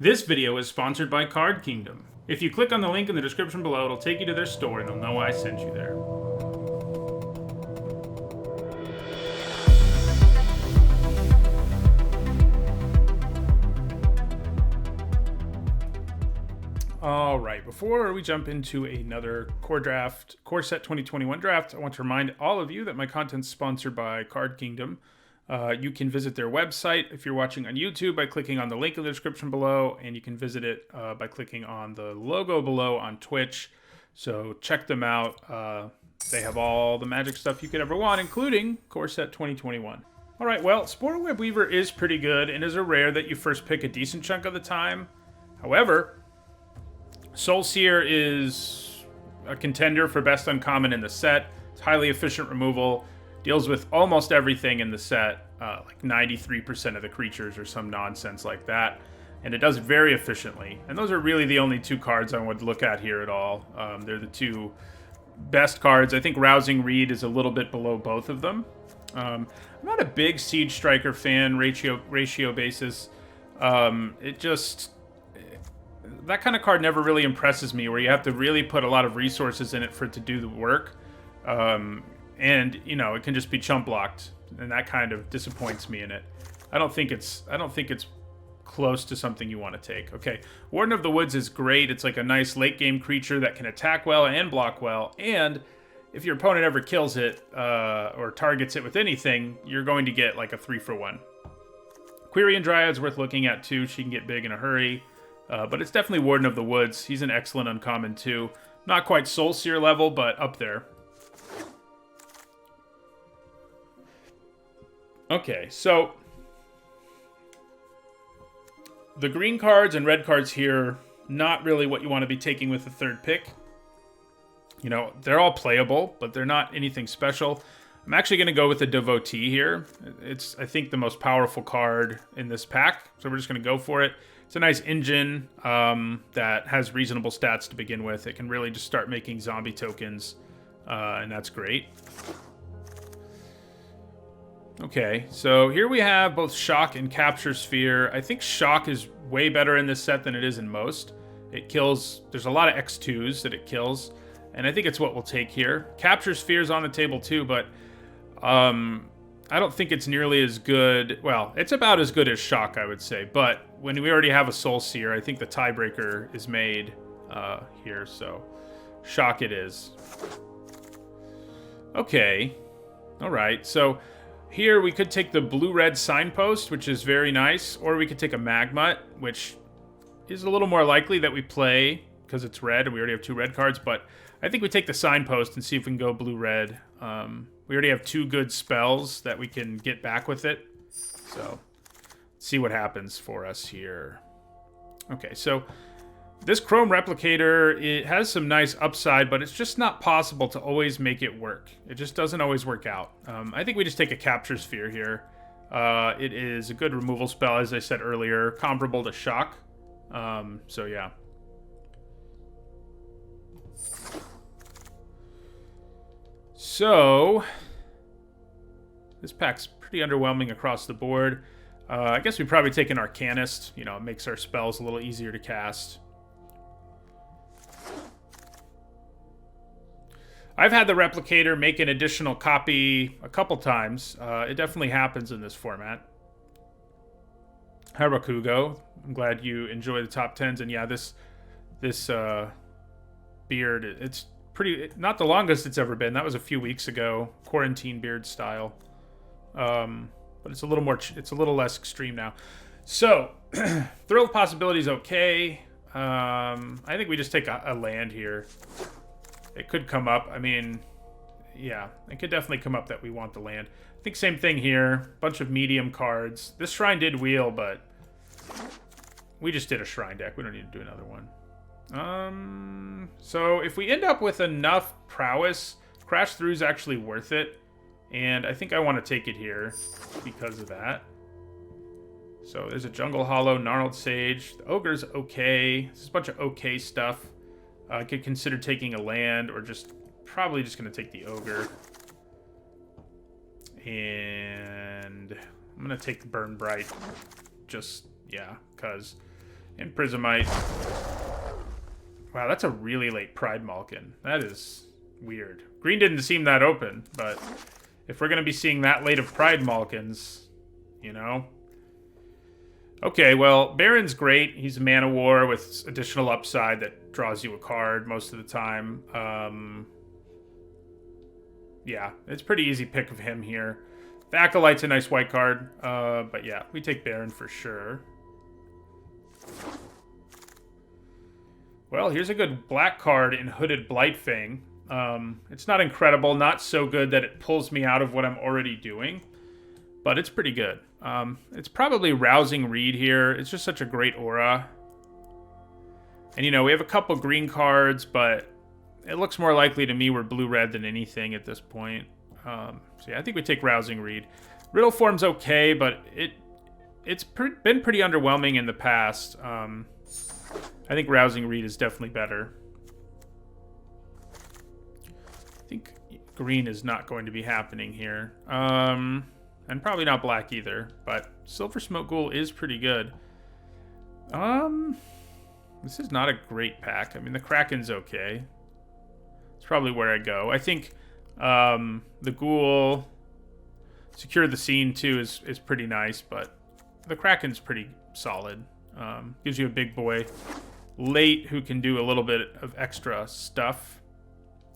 This video is sponsored by Card Kingdom. If you click on the link in the description below, it'll take you to their store and they'll know I sent you there. All right, before we jump into another core set 2021 draft, I want to remind all of you that my content's sponsored by Card Kingdom. You can visit their website if you're watching on YouTube by clicking on the link in the description below, and you can visit it by clicking on the logo below on Twitch. So check them out. They have all the Magic stuff you could ever want, including core set 2021. All right, well, Spore Web Weaver is pretty good and is a rare that you first pick a decent chunk of the time. However, Soul Seer is a contender for best uncommon in the set. It's highly efficient removal. Deals with almost everything in the set, like 93% of the creatures or some nonsense like that. And it does it very efficiently. And those are really the only two cards I would look at here at all. They're the two best cards. I think Rousing Reed is a little bit below both of them. I'm not a big Siege Striker fan, ratio basis. That kind of card never really impresses me, where you have to really put a lot of resources in it for it to do the work. And, you know, it can just be chump blocked, and that kind of disappoints me in it. I don't think it's close to something you want to take. Okay, Warden of the Woods is great. It's like a nice late game creature that can attack well and block well, and if your opponent ever kills it or targets it with anything, you're going to get like a 3-for-1. Quirion Dryad's worth looking at too. She can get big in a hurry, but it's definitely Warden of the Woods. He's an excellent uncommon too. Not quite Soul Seer level, but up there. Okay, so the green cards and red cards here, not really what you want to be taking with the third pick. You know, they're all playable, but they're not anything special. I'm actually going to go with the Devotee here. It's, I think, the most powerful card in this pack, so we're just going to go for it. It's a nice engine that has reasonable stats to begin with. It can really just start making zombie tokens, and that's great. Okay, so here we have both Shock and Capture Sphere. I think Shock is way better in this set than it is in most. It kills, there's a lot of X2s that it kills, and I think it's what we'll take here. Capture Sphere is on the table too, but I don't think it's nearly as good. Well, it's about as good as Shock, I would say, but when we already have a Soul Seer, I think the tiebreaker is made here, so Shock it is. Okay, all right, so here we could take the blue-red Signpost, which is very nice, or we could take a Magmut, which is a little more likely that we play because it's red and we already have two red cards, but I think we take the Signpost and see if we can go blue-red. We already have two good spells that we can get back with it, so let's see what happens for us here. Okay, so this Chrome Replicator, it has some nice upside, but it's just not possible to always make it work. It just doesn't always work out. I think we just take a Capture Sphere here. It is a good removal spell, as I said earlier, comparable to Shock. So yeah. So this pack's pretty underwhelming across the board. I guess we probably take an Arcanist. You know, it makes our spells a little easier to cast. I've had the Replicator make an additional copy a couple times. It definitely happens in this format. Harakugo, I'm glad you enjoy the top 10s. And yeah, this beard, it's pretty, not the longest it's ever been. That was a few weeks ago, quarantine beard style. But it's a little more, it's a little less extreme now. So, Thrill of Possibility is okay. I think we just take a land here. It could come up. I mean, yeah, it could definitely come up that we want the land. I think same thing here. Bunch of medium cards. This Shrine did wheel, but we just did a Shrine deck. We don't need to do another one. So if we end up with enough prowess, Crash Through is actually worth it. And I think I want to take it here because of that. So there's a Jungle Hollow, Gnarled Sage. The Ogre's okay. This is a bunch of okay stuff. I could consider taking a land, or probably just going to take the Ogre. And I'm going to take the Burn Bright. Just, yeah, because And Prismite. Wow, that's a really late Pride Malkin. That is weird. Green didn't seem that open, but if we're going to be seeing that late of Pride Malkins, you know. Okay, well, Baron's great. He's a Man of War with additional upside that draws you a card most of the time. Yeah, it's pretty easy pick of him here. The Acolyte's a nice white card, but yeah, we take Baron for sure. Well, here's a good black card in Hooded Blightfang. It's not incredible, not so good that it pulls me out of what I'm already doing, but it's pretty good. It's probably Rousing Reed here. It's just such a great aura. And, you know, we have a couple green cards, but it looks more likely to me we're blue-red than anything at this point. So, yeah, I think we take Rousing Reed. Riddle Form's okay, but it's been pretty underwhelming in the past. I think Rousing Reed is definitely better. I think green is not going to be happening here. And probably not black either, but Silver Smoke Ghoul is pretty good. This is not a great pack. I mean, the Kraken's okay. It's probably where I go. I think the Ghoul, Secure the Scene too is pretty nice, but the Kraken's pretty solid. Gives you a big boy late who can do a little bit of extra stuff.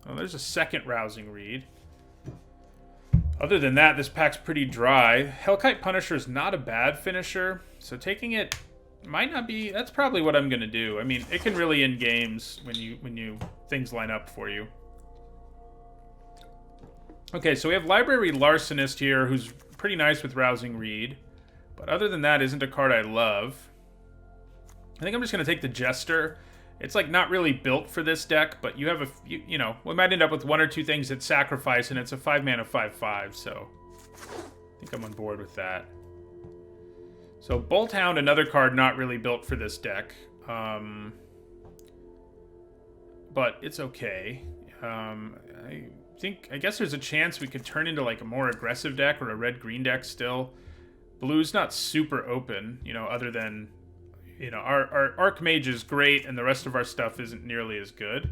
Oh, there's a second Rousing Reed. Other than that, this pack's pretty dry. Hellkite Punisher is not a bad finisher, so taking it might not be. That's probably what I'm gonna do. I mean, it can really end games when you things line up for you. Okay, so we have Library Larcenist here, who's pretty nice with Rousing Reed, but other than that, isn't a card I love. I think I'm just gonna take the Jester. It's like not really built for this deck, but you have you know, we might end up with one or two things that sacrifice, and it's a 5-mana 5/5, so I think I'm on board with that. So Bolt Hound, another card not really built for this deck, but it's okay. I guess there's a chance we could turn into like a more aggressive deck or a red-green deck still. Blue's not super open, you know, other than, you know, our Archmage is great, and the rest of our stuff isn't nearly as good.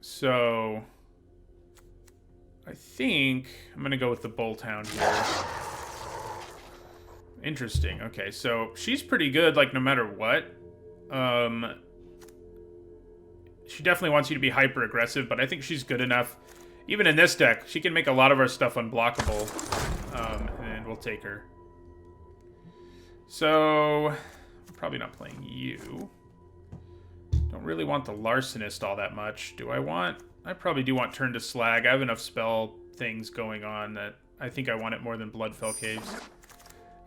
So I think I'm gonna go with the Bolt Hound here. Interesting. Okay, so she's pretty good, like, no matter what. She definitely wants you to be hyper aggressive, but I think she's good enough. Even in this deck, she can make a lot of our stuff unblockable, and we'll take her. So, I'm probably not playing you. Don't really want the Larcenist all that much. Do I want... I probably do want Turn to Slag. I have enough spell things going on that I think I want it more than Bloodfell Caves.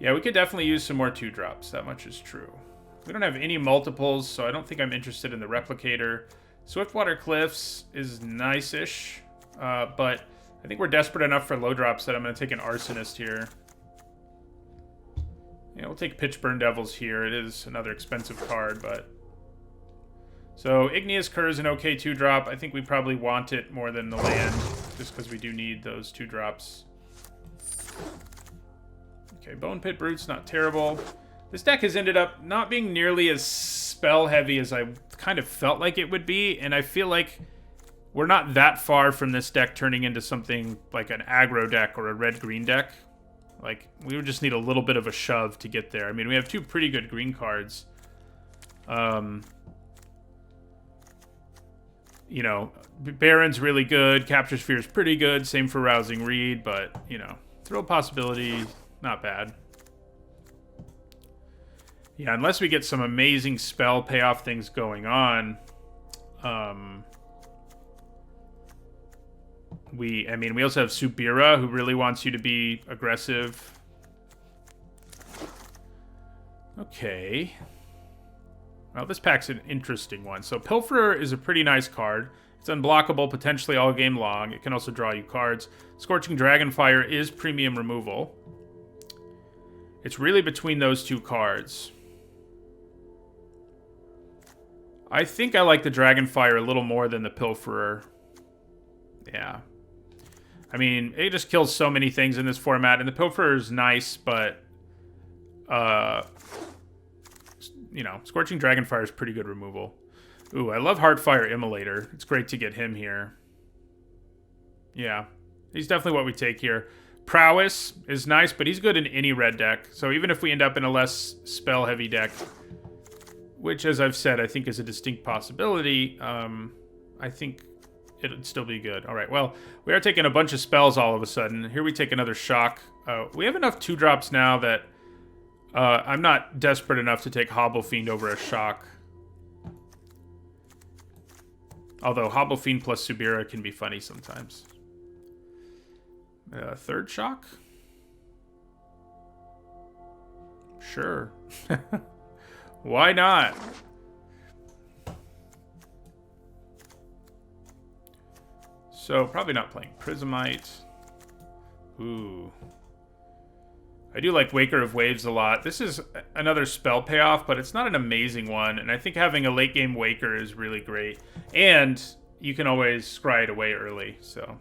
Yeah, we could definitely use some more 2-drops. That much is true. We don't have any multiples, so I don't think I'm interested in the Replicator. Swiftwater Cliffs is nice-ish, but I think we're desperate enough for low drops that I'm going to take an Arsonist here. Yeah, we'll take Pitchburn Devils here. It is another expensive card, but... So, Igneous Cur is an okay 2-drop. I think we probably want it more than the land, just because we do need those 2-drops. Okay, Bone Pit Brute's not terrible. This deck has ended up not being nearly as spell-heavy as I kind of felt like it would be, and I feel like we're not that far from this deck turning into something like an aggro deck or a red-green deck. Like, we would just need a little bit of a shove to get there. I mean, we have two pretty good green cards. You know, Baron's really good. Capture Sphere's pretty good. Same for Rousing Reed, but, you know, Throw Possibility, not bad. Yeah, unless we get some amazing spell payoff things going on, I mean, we also have Subira, who really wants you to be aggressive. Okay. Well, this pack's an interesting one. So Pilferer is a pretty nice card. It's unblockable potentially all game long. It can also draw you cards. Scorching Dragonfire is premium removal. It's really between those two cards. I think I like the Dragonfire a little more than the Pilferer. Yeah. I mean, it just kills so many things in this format, and the Pilferer is nice, but you know, Scorching Dragonfire is pretty good removal. Ooh, I love Heartfire Immolator. It's great to get him here. Yeah, he's definitely what we take here. Prowess is nice, but he's good in any red deck. So even if we end up in a less spell-heavy deck, which, as I've said, I think is a distinct possibility, I think it'd still be good. All right, well, we are taking a bunch of spells all of a sudden. Here we take another shock. We have enough 2-drops now that I'm not desperate enough to take Hobble Fiend over a shock. Although Hobble Fiend plus Subira can be funny sometimes. Third shock? Sure. Why not? So, probably not playing Prismite. Ooh. I do like Waker of Waves a lot. This is another spell payoff, but it's not an amazing one. And I think having a late game Waker is really great. And you can always scry it away early, so...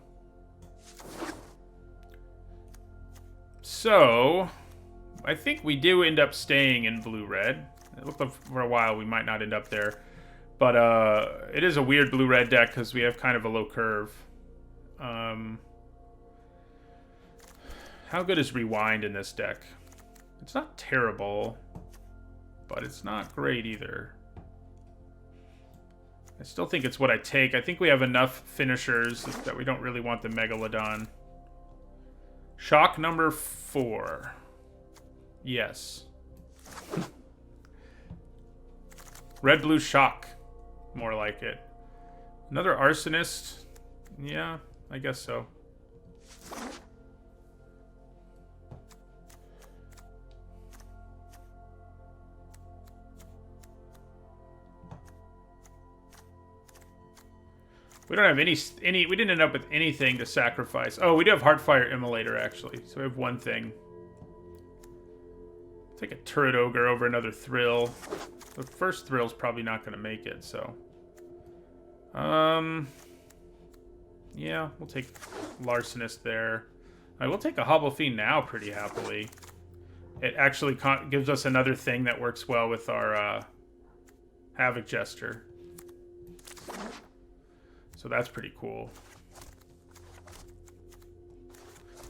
So, I think we do end up staying in blue-red. It looked like for a while we might not end up there. But it is a weird blue-red deck because we have kind of a low curve. How good is Rewind in this deck? It's not terrible, but it's not great either. I still think it's what I take. I think we have enough finishers that we don't really want the Megalodon. Shock number 4. Yes. Red-blue shock. More like it. Another Arsonist. Yeah, I guess so. We don't have any. We didn't end up with anything to sacrifice. Oh, we do have Heartfire Immolator, actually. So we have one thing. Take a Turret Ogre over another Thrill. The first Thrill's probably not going to make it, so... Yeah, we'll take Larcenist there. We'll take a Hobble Fiend now pretty happily. It actually gives us another thing that works well with our Havoc Jester. So that's pretty cool.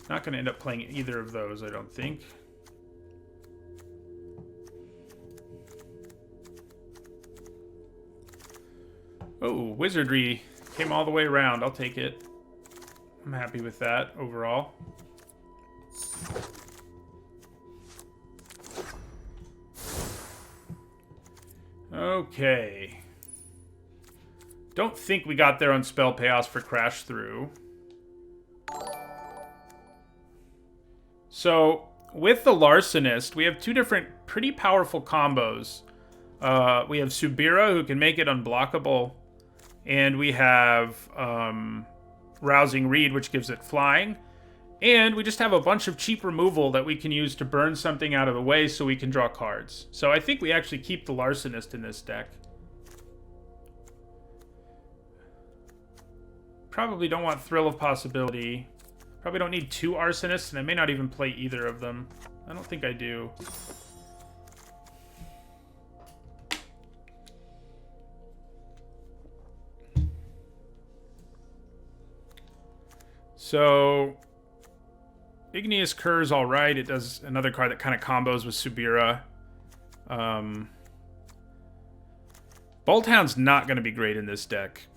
Not going to end up playing either of those, I don't think. Oh, Wizardry came all the way around. I'll take it. I'm happy with that overall. Okay. Don't think we got there on spell payoffs for Crash Through. So, with the Larcenist, we have two different pretty powerful combos. We have Subira, who can make it unblockable. And we have Rousing Reed, which gives it flying. And we just have a bunch of cheap removal that we can use to burn something out of the way so we can draw cards. So I think we actually keep the Larcenist in this deck. Probably don't want Thrill of Possibility. Probably don't need 2 Arsonists, and I may not even play either of them. I don't think I do. So, Igneous Cur's alright. It does another card that kind of combos with Subira. Bolthound's not going to be great in this deck.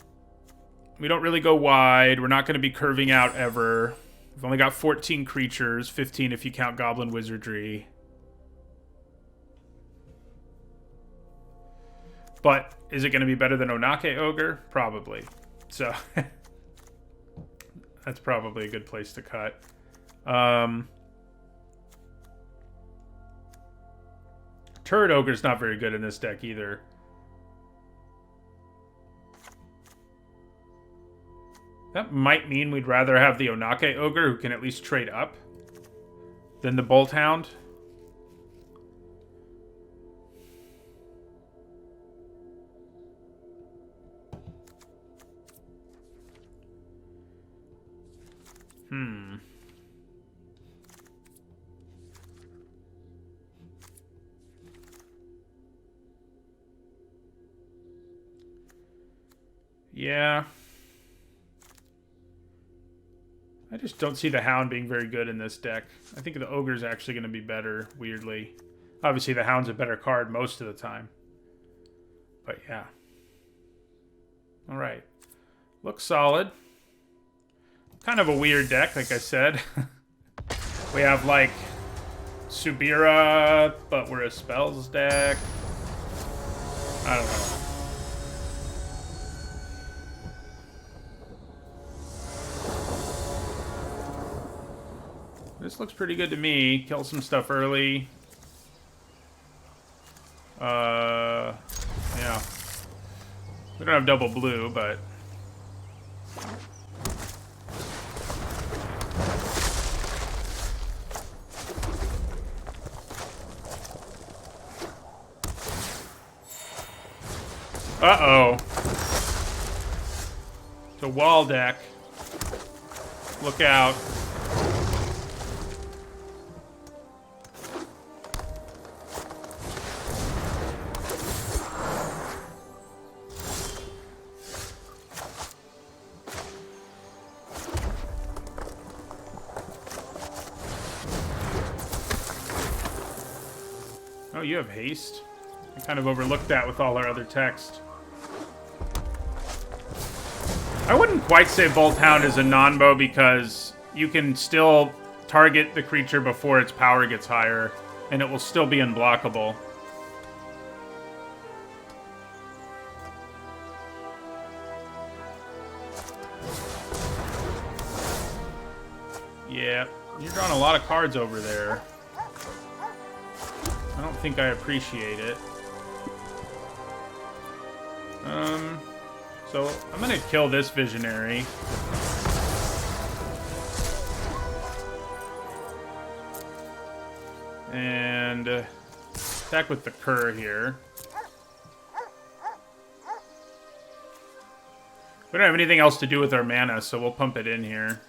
We don't really go wide. We're not going to be curving out ever. We've only got 14 creatures, 15 if you count Goblin Wizardry. But is it going to be better than Onake Ogre? Probably. So, that's probably a good place to cut. Turret Ogre's not very good in this deck either. That might mean we'd rather have the Onake Ogre, who can at least trade up, than the Bolthound. Yeah. I just don't see the Hound being very good in this deck. I think the Ogre's actually going to be better, weirdly. Obviously, the Hound's a better card most of the time. But yeah. Alright. Looks solid. Kind of a weird deck, like I said. We have, like, Subira, but we're a spells deck. I don't know. This looks pretty good to me. Kill some stuff early. Yeah. We don't have double blue, but... Uh-oh. It's a wall deck. Look out. Oh, you have haste? I kind of overlooked that with all our other text. I wouldn't quite say Bolt Hound is a non-bow because you can still target the creature before its power gets higher, and it will still be unblockable. Yeah, you're drawing a lot of cards over there. I don't think I appreciate it. So I'm gonna kill this Visionary. And attack with the Cur here. We don't have anything else to do with our mana, so we'll pump it in here.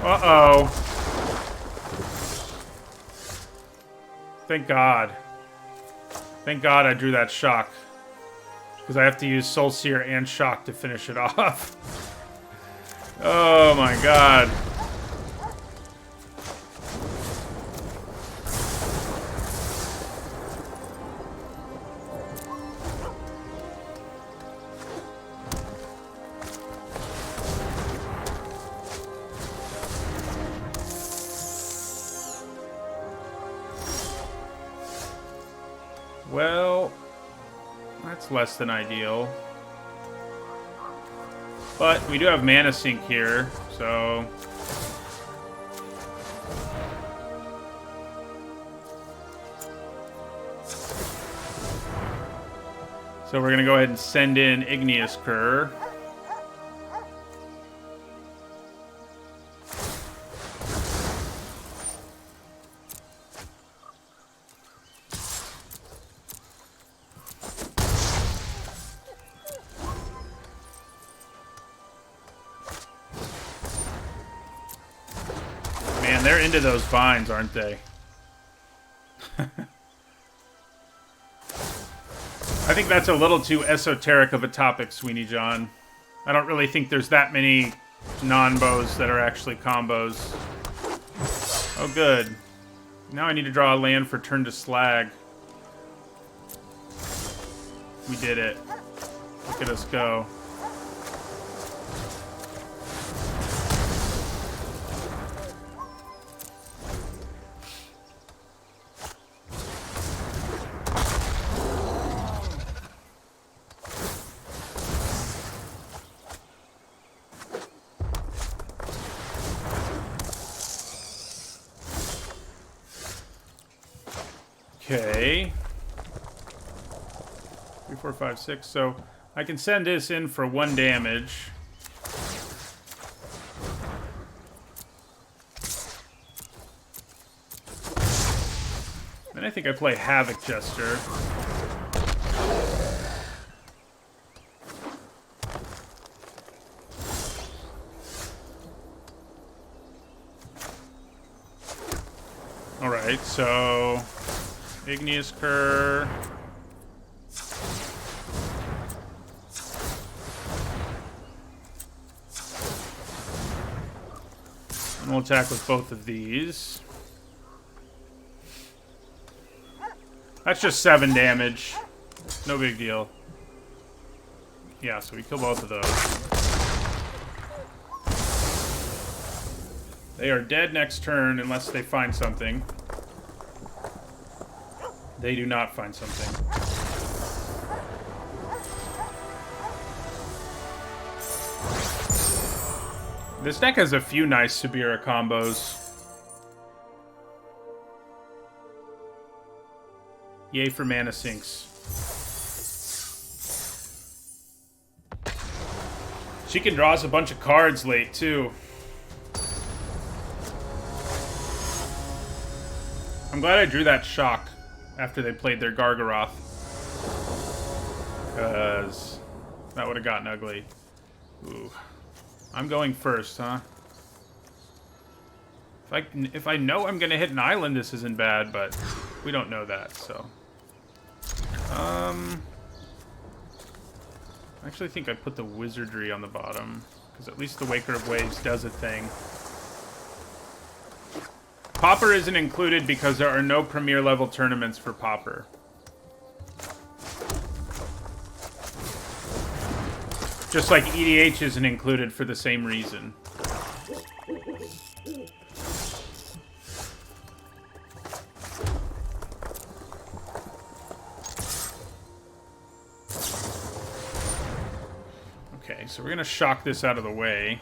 Uh-oh. Thank God. Thank God I drew that Shock. Because I have to use Soul Seer and Shock to finish it off. Oh my God. Well, that's less than ideal. But we do have Mana Sink here, so... So we're going to go ahead and send in Igneous Cur. Man, they're into those vines, aren't they? I think that's a little too esoteric of a topic, Sweeney John. I don't really think there's that many non-bows that are actually combos. Oh, good. Now I need to draw a land for turn to Slag. We did it. Look at us go. Okay. 3, 4, 5, 6. So I can send this in for 1 damage. Then I think I play Havoc Jester. Alright. Alright, so Igneous Cur. And we'll attack with both of these. That's just 7 damage. No big deal. Yeah, so we kill both of those. They are dead next turn unless they find something. They do not find something. This deck has a few nice Sabira combos. Yay for mana sinks. She can draw us a bunch of cards late, too. I'm glad I drew that shock after they played their Gargaroth. Because that would have gotten ugly. Ooh. I'm going first, huh? If I know I'm gonna hit an island, this isn't bad, but we don't know that, so. I actually think I put the Wizardry on the bottom, because at least the Waker of Waves does a thing. Pauper isn't included because there are no Premier level tournaments for Pauper. Just like EDH isn't included for the same reason. Okay, so we're gonna shock this out of the way.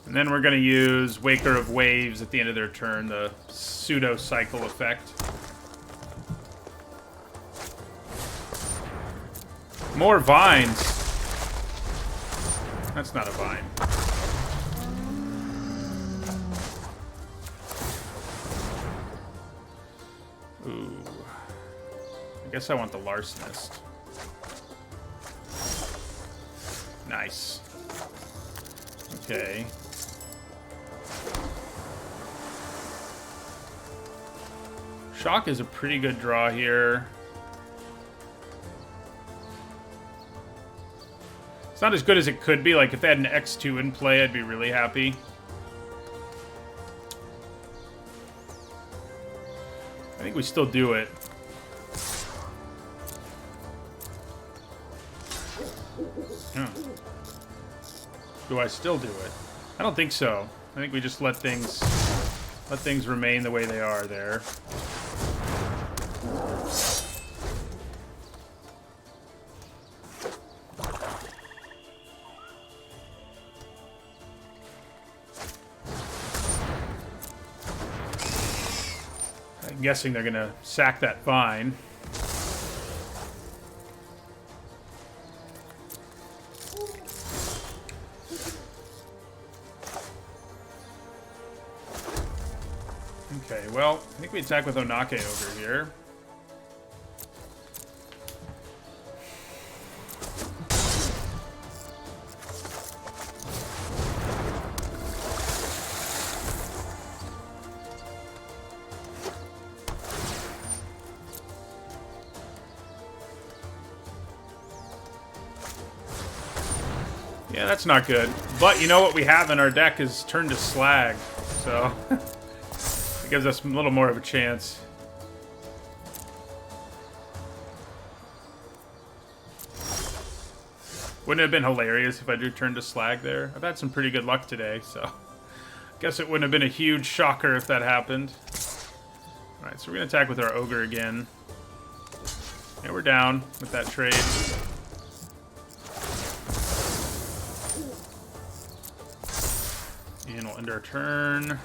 And then we're going to use Waker of Waves at the end of their turn, the pseudo-cycle effect. More vines. That's not a vine. Ooh. I guess I want the Larcenist. Nice. Okay. Shock is a pretty good draw here. It's not as good as it could be. Like, if they had an X2 in play, I'd be really happy. I think we still do it. Oh. Do I still do it? I don't think so. I think we just let things remain the way they are there. I'm guessing they're gonna sack that vine. Okay, well, I think we attack with Onake over here. Yeah, that's not good. But you know what we have in our deck is Turn to Slag, so it gives us a little more of a chance. Wouldn't it have been hilarious if I drew Turn to Slag there? I've had some pretty good luck today, so I guess it wouldn't have been a huge shocker if that happened. Alright, so we're going to attack with our Ogre again. Yeah, we're down with that trade. And we'll end our turn.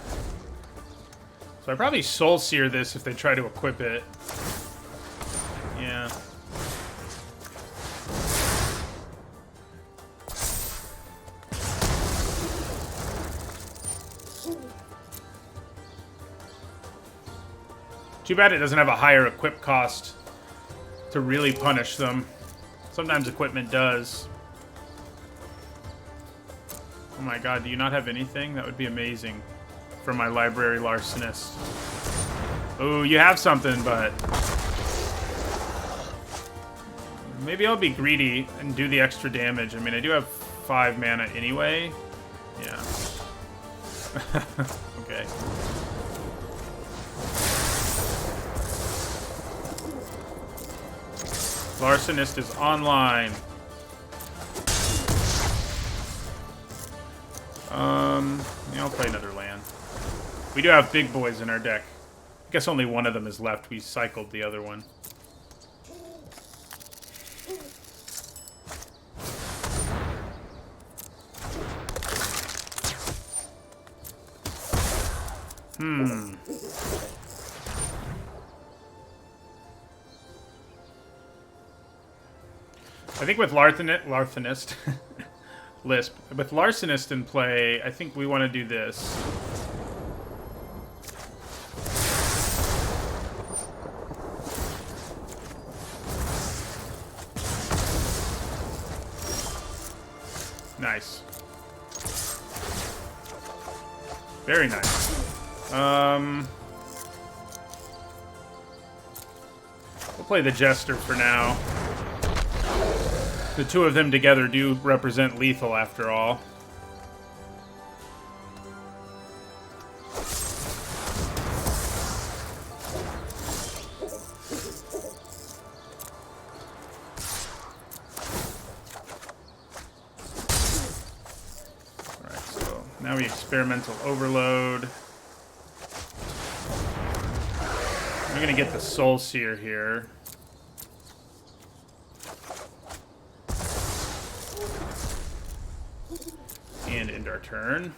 So I probably Soul Sear this if they try to equip it. Yeah. Too bad it doesn't have a higher equip cost to really punish them. Sometimes equipment does. Oh my god, do you not have anything? That would be amazing for my library larcenist. Oh, you have something, but... maybe I'll be greedy and do the extra damage. I mean, I do have 5 mana anyway. Yeah. Okay. Larcenist is online. Yeah, I'll play another land. We do have big boys in our deck. I guess only one of them is left. We cycled the other one. I think with Larcenist, Lisp, with Larcenist in play, I think we want to do this. Nice. Very nice. We'll play the Jester for now. The two of them together do represent lethal, after all. Alright, so now we experimental overload. We're gonna get the Soul Seer here. And end our turn.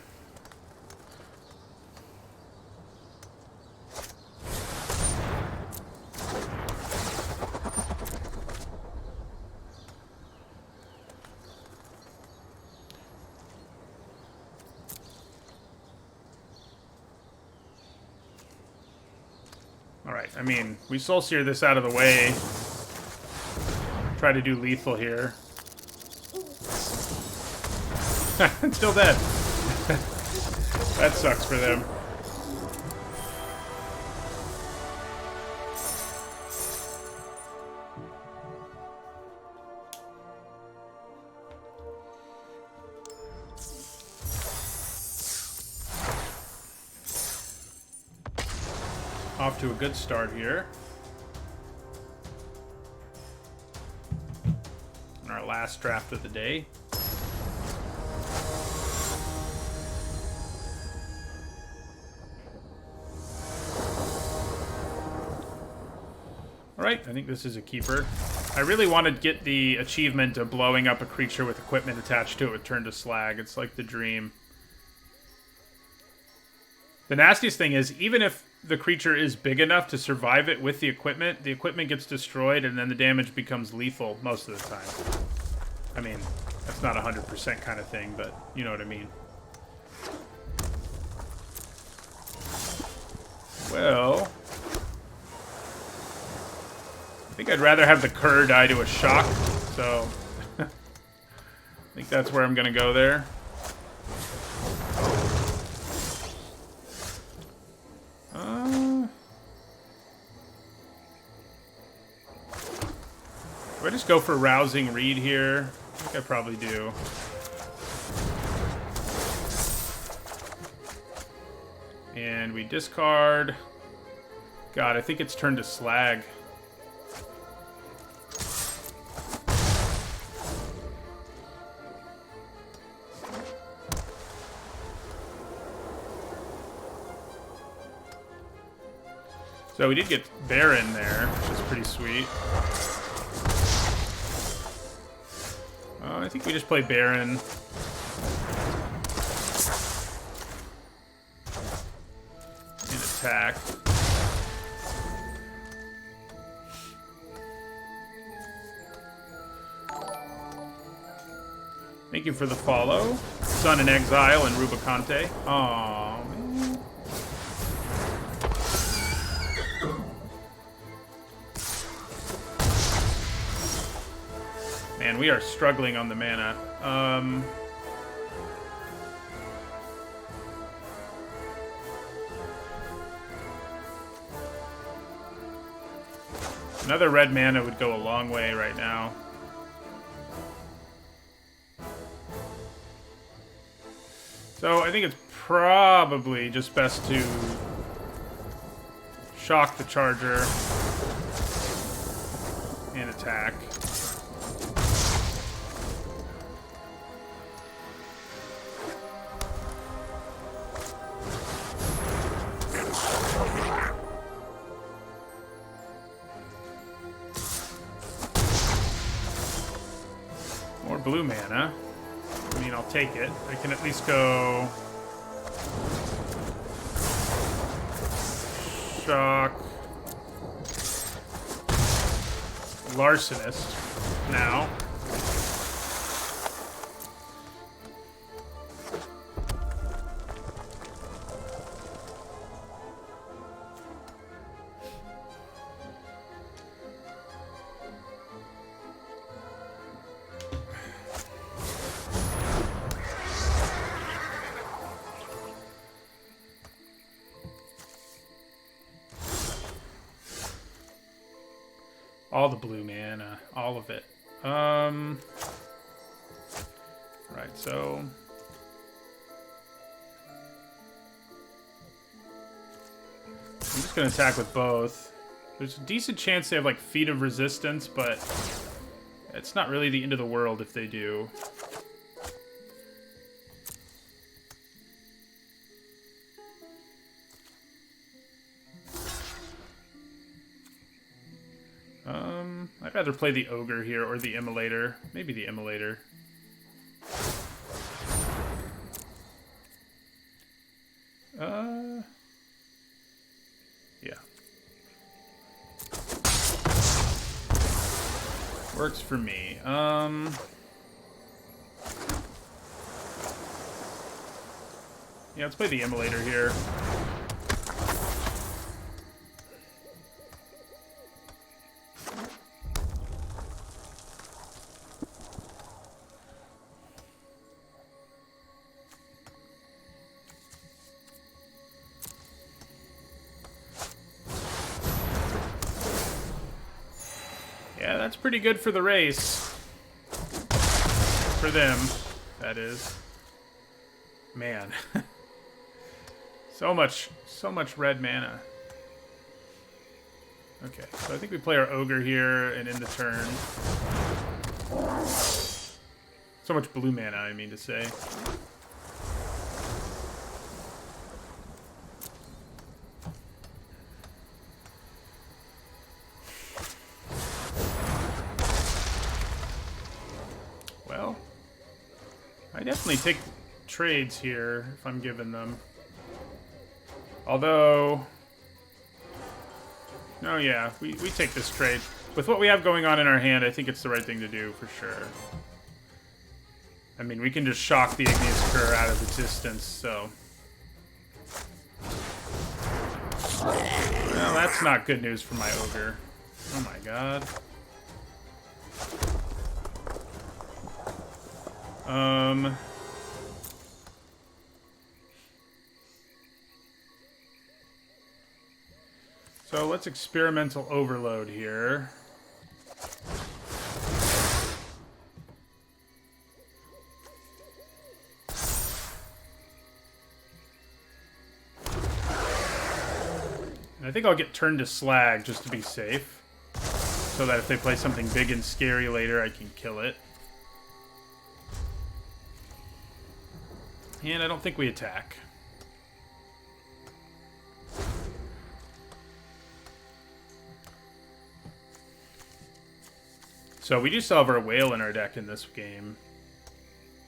Alright, I mean, we Soul Seer this out of the way. Try to do lethal here. Still dead. That sucks for them. Off to a good start here. In our last draft of the day. Alright, I think this is a keeper. I really want to get the achievement of blowing up a creature with equipment attached to it with turn to slag. It's like the dream. The nastiest thing is, even if the creature is big enough to survive it with the equipment gets destroyed and then the damage becomes lethal most of the time. I mean, that's not 100% kind of thing, but you know what I mean. Well... I think I'd rather have the Cur die to a shock, so I think that's where I'm gonna go there. Do I just go for Rousing Reed here? I think I probably do. And we discard. God, I think it's turned to slag. So we did get Baron there, which is pretty sweet. I think we just play Baron. And attack. Thank you for the follow. Sun in Exile and Rubicante. Aww, man. man, we are struggling on the mana. Another red mana would go a long way right now. So I think it's probably just best to shock the charger and attack. More blue mana. I mean, I'll take it. I can at least go shock Larcenist now. All the blue mana, all of it. Right, so I'm just gonna attack with both. There's a decent chance they have like Feet of Resistance, but it's not really the end of the world if they do. I'd rather play the Ogre here, or the Immolator. Maybe the Immolator. Yeah. Works for me. Yeah, let's play the Immolator here. Yeah, that's pretty good for the race. For them, that is. Man. So much red mana. Okay, so I think we play our Ogre here and end the turn. So much blue mana, I mean to say. Well, I definitely take trades here if I'm given them. Although, no, yeah, we take this trade. With what we have going on in our hand, I think it's the right thing to do for sure. I mean, we can just shock the Igneous Cur out of existence, so. Well, that's not good news for my Ogre. Oh my god. So let's experimental overload here. And I think I'll get turned to Slag just to be safe. So that if they play something big and scary later, I can kill it. And I don't think we attack. So we do still have our whale in our deck in this game.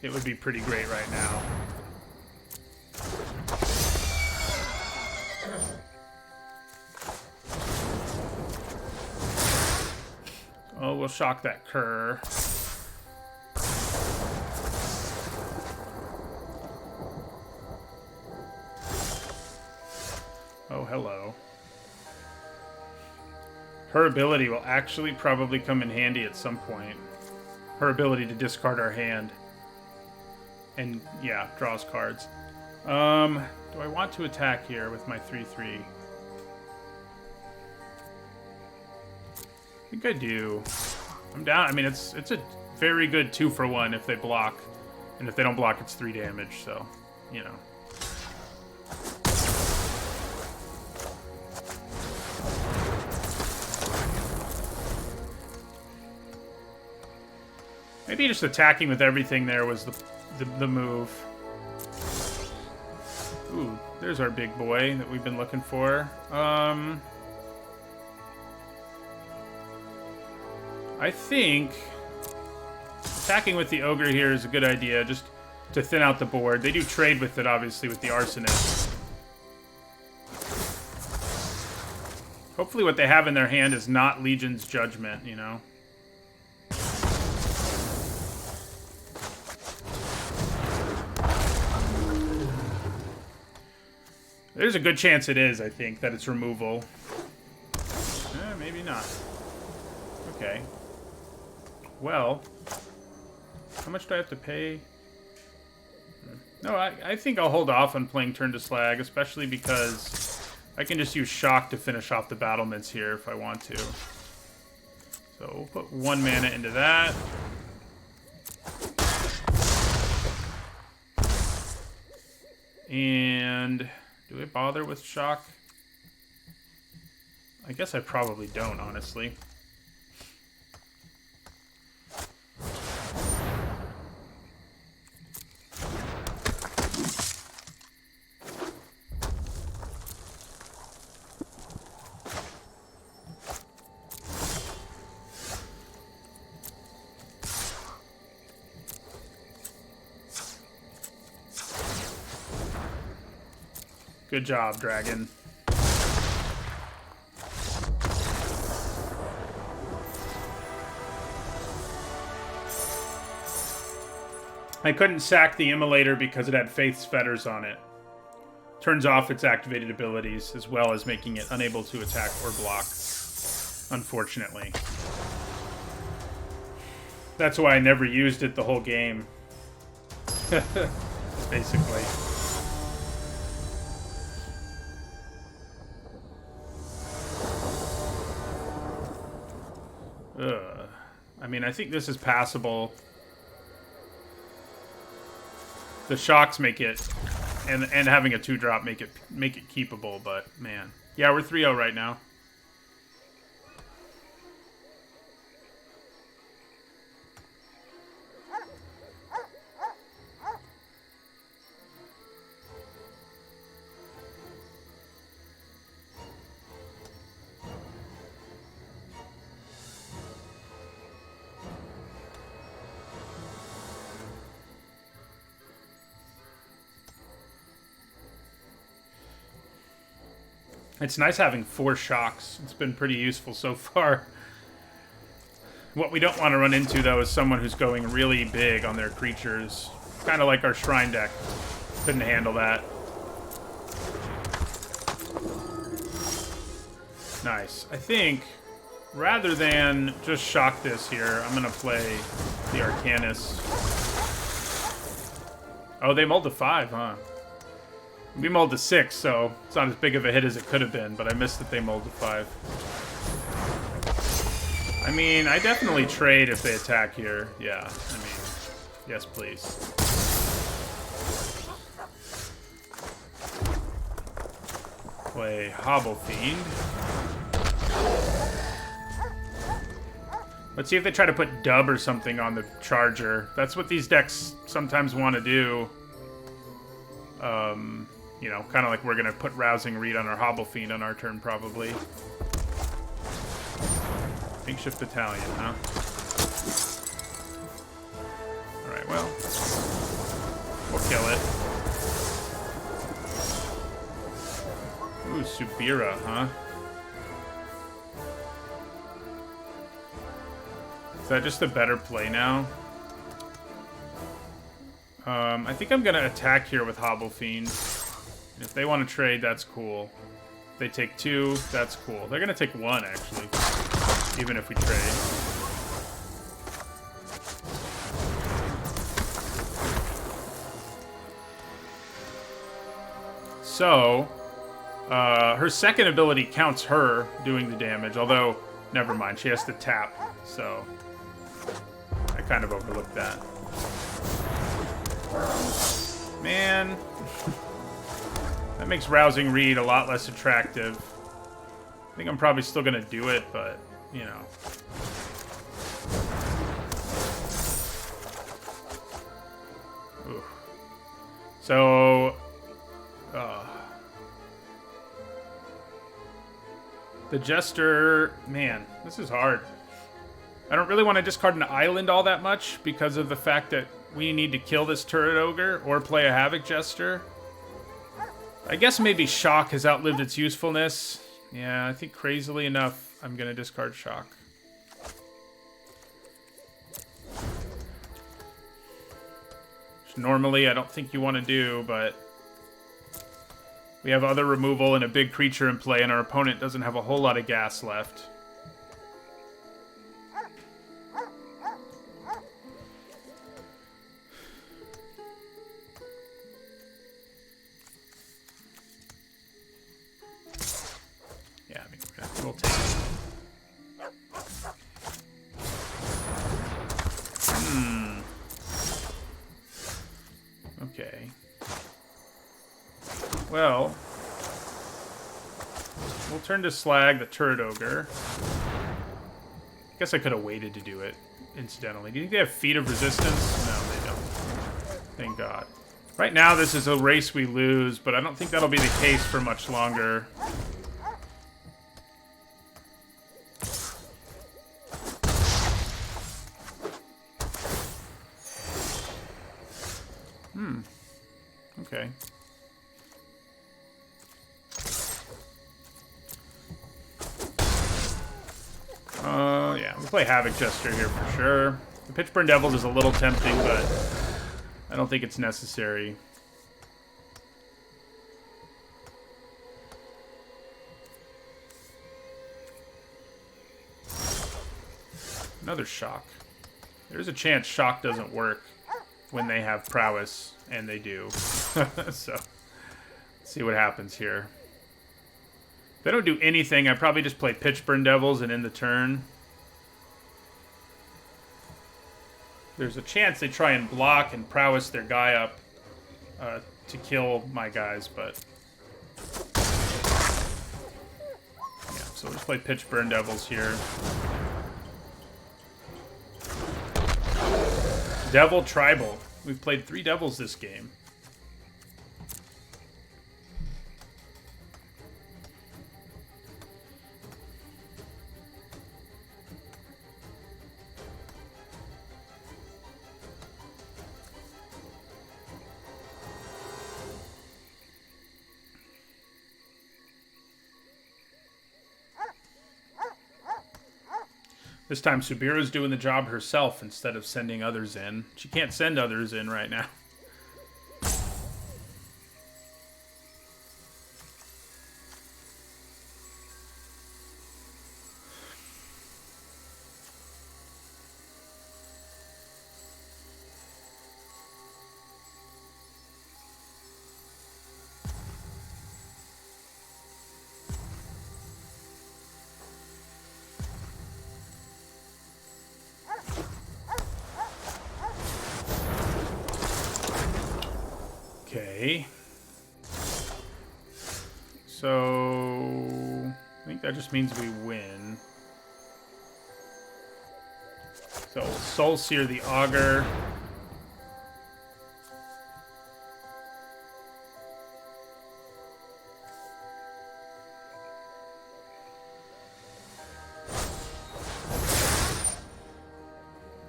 It would be pretty great right now. Oh, we'll shock that cur. Oh, hello. Her ability will actually probably come in handy at some point. her ability to discard our hand. And, yeah, draws cards. Do I want to attack here with my 3/3? I think I do. I'm down. I mean, it's a very good 2-for-1 if they block. And if they don't block, it's 3 damage, so, you know. Maybe just attacking with everything there was the move. Ooh, there's our big boy that we've been looking for. I think attacking with the ogre here is a good idea, just to thin out the board. They do trade with it, obviously, with the arsonist. Hopefully what they have in their hand is not Legion's Judgment, you know? There's a good chance it is, I think, that it's removal. Maybe not. Okay. Well, how much do I have to pay? No, I think I'll hold off on playing turn to slag, especially because I can just use shock to finish off the battlements here if I want to. So we'll put 1 mana into that. And do I bother with shock? I guess I probably don't, honestly. Good job, dragon. I couldn't sack the Immolator because it had Faith's Fetters on it. Turns off its activated abilities, as well as making it unable to attack or block. Unfortunately. That's why I never used it the whole game. Basically. I mean, I think this is passable. The shocks make it, and having a 2-drop make it keepable. But man, yeah, we're 3-0 right now. It's nice having 4 shocks. It's been pretty useful so far. What we don't want to run into, though, is someone who's going really big on their creatures. Kind of like our Shrine deck. Couldn't handle that. Nice. I think, rather than just shock this here, I'm going to play the Arcanist. Oh, they mulled to 5, huh? We mulled to 6, so it's not as big of a hit as it could have been, but I missed that they mulled to 5. I mean, I definitely trade if they attack here. Yeah, I mean, yes, please. Play Hobble Fiend. Let's see if they try to put Dub or something on the Charger. That's what these decks sometimes want to do. You know, kind of like we're going to put Rousing Reed on our Hobble Fiend on our turn, probably. Makeshift Battalion, huh? Alright, well. We'll kill it. Ooh, Subira, huh? Is that just a better play now? I think I'm going to attack here with Hobble Fiend. If they want to trade, that's cool. If they take 2, that's cool. They're going to take 1, actually. Even if we trade. So, her second ability counts her doing the damage, although, never mind, she has to tap, so I kind of overlooked that. Man, that makes Rousing Reed a lot less attractive. I think I'm probably still gonna do it, but, you know. Ooh. So, the Jester, man, this is hard. I don't really want to discard an island all that much because of the fact that we need to kill this Turret Ogre or play a Havoc Jester. I guess maybe Shock has outlived its usefulness. Yeah, I think crazily enough, I'm going to discard Shock. Which normally I don't think you want to do, but we have other removal and a big creature in play, and our opponent doesn't have a whole lot of gas left. Yeah, I mean, we'll take it. Okay. Well, we'll turn to Slag the Turret Ogre. I guess I could have waited to do it, incidentally. Do you think they have Feet of Resistance? No, they don't. Thank God. Right now, this is a race we lose, but I don't think that'll be the case for much longer. Okay. Yeah, we'll play Havoc Jester here for sure. The Pitchburn Devils is a little tempting, but I don't think it's necessary. Another Shock. There's a chance Shock doesn't work when they have prowess, and they do. So, let's see what happens here. If they don't do anything, I probably just play Pitchburn Devils and end the turn. There's a chance they try and block and prowess their guy up to kill my guys, but... yeah, so we'll just play Pitchburn Devils here. Devil Tribal. We've played 3 Devils this game. This time, Subira's doing the job herself instead of sending others in. She can't send others in right now. Okay. So I think that just means we win. So Soul Seer the Augur.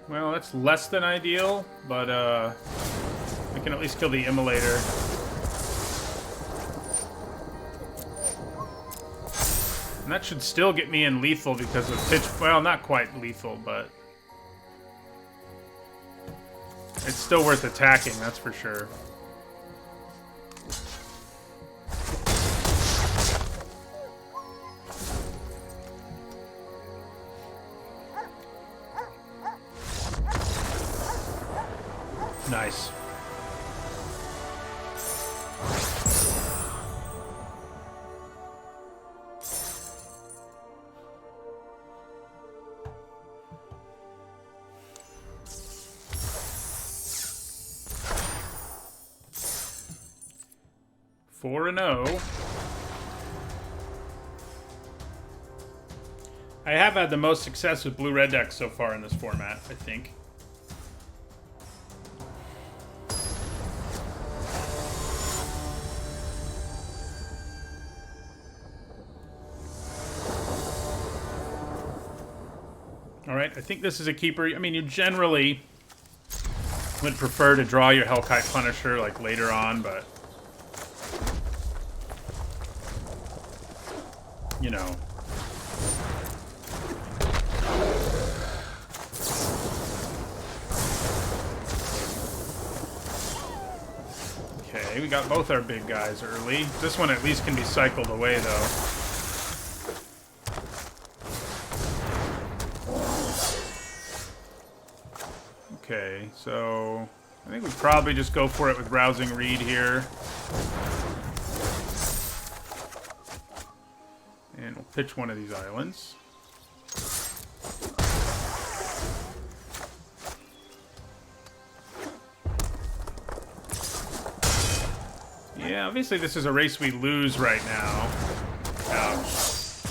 Well, that's less than ideal, but we can at least kill the Immolator. And that should still get me in lethal because of pitch. Well, not quite lethal, but it's still worth attacking, that's for sure. Nice. 4-0. I have had the most success with blue-red decks so far in this format, I think. Alright, I think this is a keeper. I mean, you generally would prefer to draw your Hellkite Punisher, like, later on, but... you know... Okay, we got both our big guys early. This one at least can be cycled away, though. Okay, so... I think we probably just go for it with Rousing Reed here. And we'll pitch one of these islands. Yeah, obviously this is a race we lose right now. Ouch.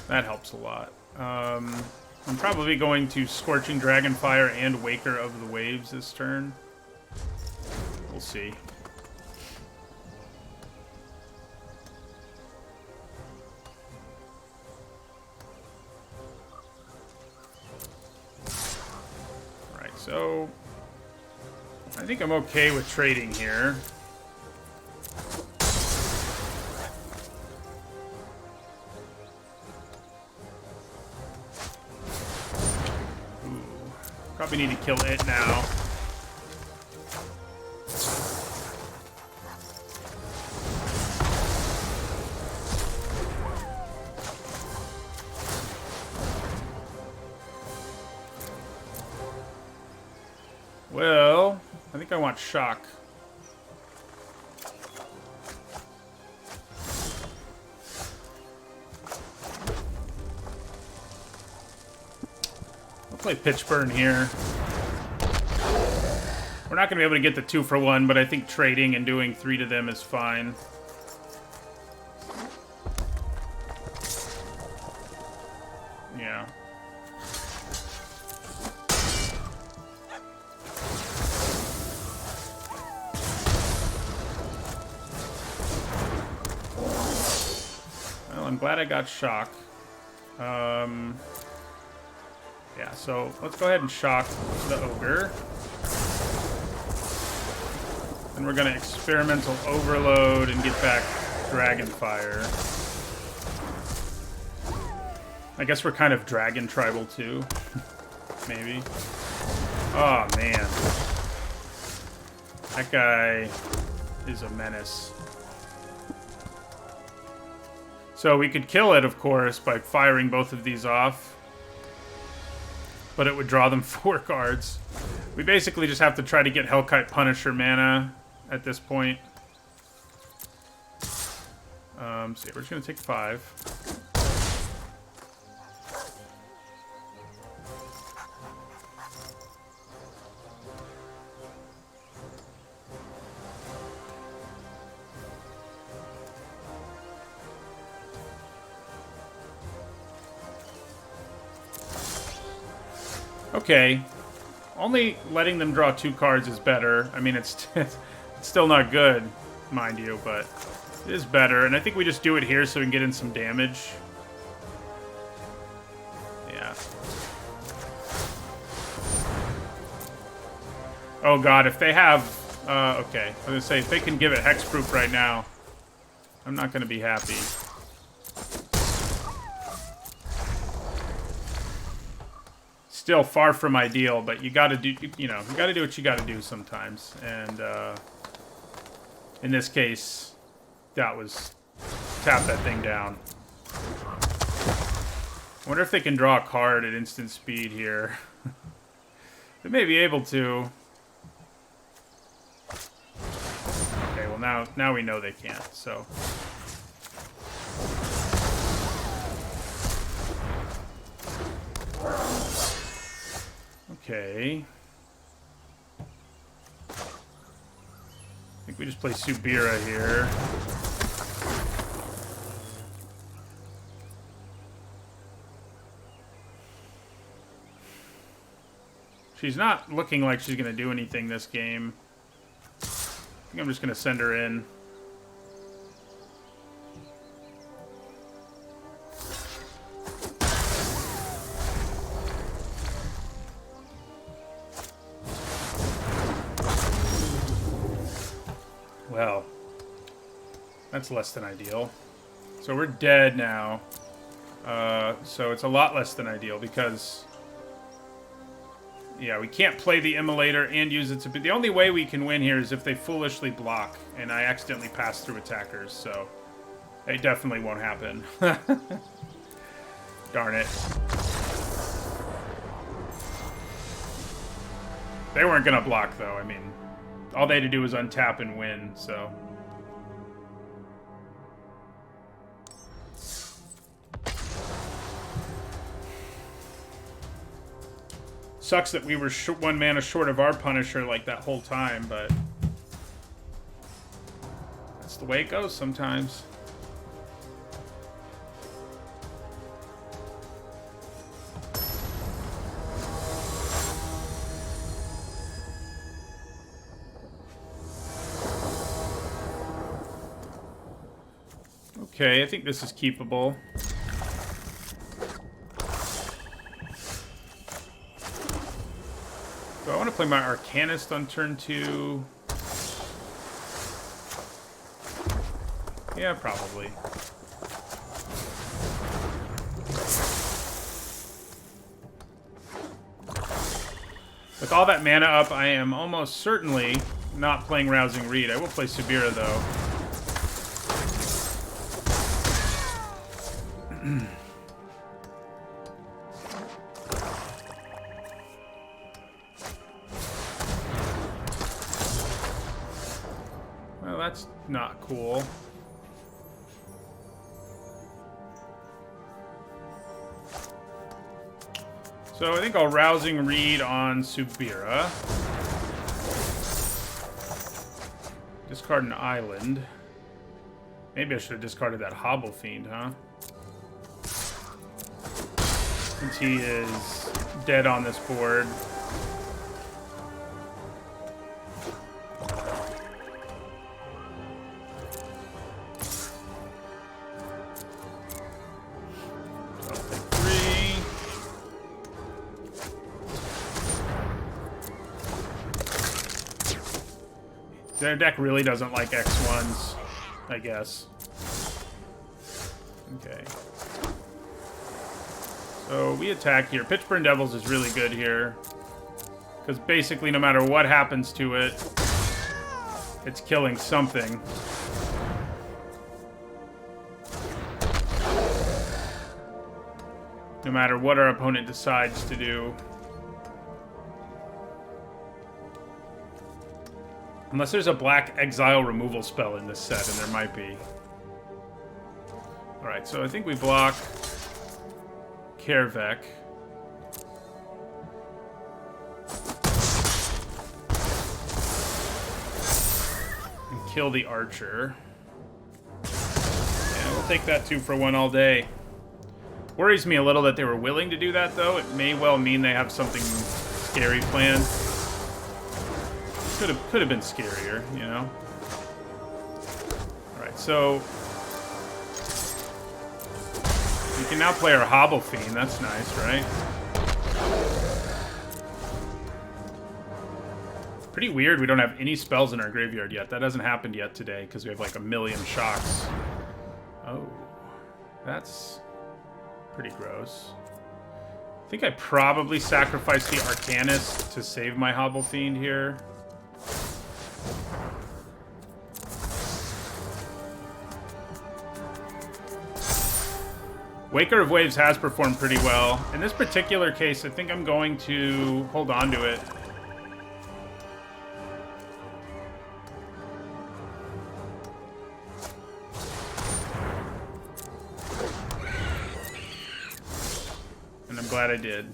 That helps a lot. I'm probably going to Scorching Dragonfire and Waker of the Waves this turn. We'll see. Alright, so... I think I'm okay with trading here. Ooh. Probably need to kill it now. Well, I think I want shock. I'll play Pitch Burn here. We're not going to be able to get the 2-for-1, but I think trading and doing 3 to them is fine. Yeah. I'm glad I got shock. Yeah, so let's go ahead and shock the ogre. And we're going to experimental overload and get back Dragonfire. I guess we're kind of dragon tribal too. Maybe. Oh man. That guy is a menace. So we could kill it, of course, by firing both of these off. But it would draw them 4 cards. We basically just have to try to get Hellkite Punisher mana at this point. So yeah, we're just going to take 5. Okay, only letting them draw 2 cards is better. I mean, it's still not good, mind you, but it is better. And I think we just do it here so we can get in some damage. Yeah. Oh god, if they have... okay, I was going to say, if they can give it hexproof right now, I'm not going to be happy. Still far from ideal, but you got to do, you know, you got to do what you got to do sometimes. And in this case, that was tap that thing down. I wonder if they can draw a card at instant speed here. They may be able to. Okay, well now we know they can't. So. Okay. I think we just play Subira here. She's not looking like she's going to do anything this game. I think I'm just going to send her in. Well, that's less than ideal. So we're dead now. So it's a lot less than ideal because... yeah, we can't play the Immolator and use it to... the only way we can win here is if they foolishly block, and I accidentally pass through attackers, so... it definitely won't happen. Darn it. They weren't gonna block, though. I mean, all they had to do was untap and win, so... sucks that we were 1 mana short of our Punisher like that whole time, but that's the way it goes sometimes. Okay, I think this is keepable. Do I want to play my Arcanist on turn 2? Yeah, probably. With all that mana up, I am almost certainly not playing Rousing Reed. I will play Subira, though. Well, that's not cool. So I think I'll Rousing Reed on Subira. Discard an island. Maybe I should have discarded that Hobble Fiend, huh? Since he is dead on this board. Their deck really doesn't like X1s, I guess. Okay. So we attack here. Pitchburn Devils is really good here. Because basically no matter what happens to it, it's killing something. No matter what our opponent decides to do. Unless there's a black exile removal spell in this set, and there might be. Alright, so I think we block Kervek. And kill the archer. Yeah, we'll take that 2-for-1 all day. Worries me a little that they were willing to do that, though. It may well mean they have something scary planned. Could have been scarier, you know? Alright, so... we can now play our Hobble Fiend. That's nice, right? Pretty weird we don't have any spells in our graveyard yet. That hasn't happened yet today, because we have like 1,000,000 shocks. Oh. That's pretty gross. I think I probably sacrificed the Arcanist to save my Hobble Fiend here. Waker of Waves has performed pretty well. In this particular case, I think I'm going to hold on to it. And I'm glad I did.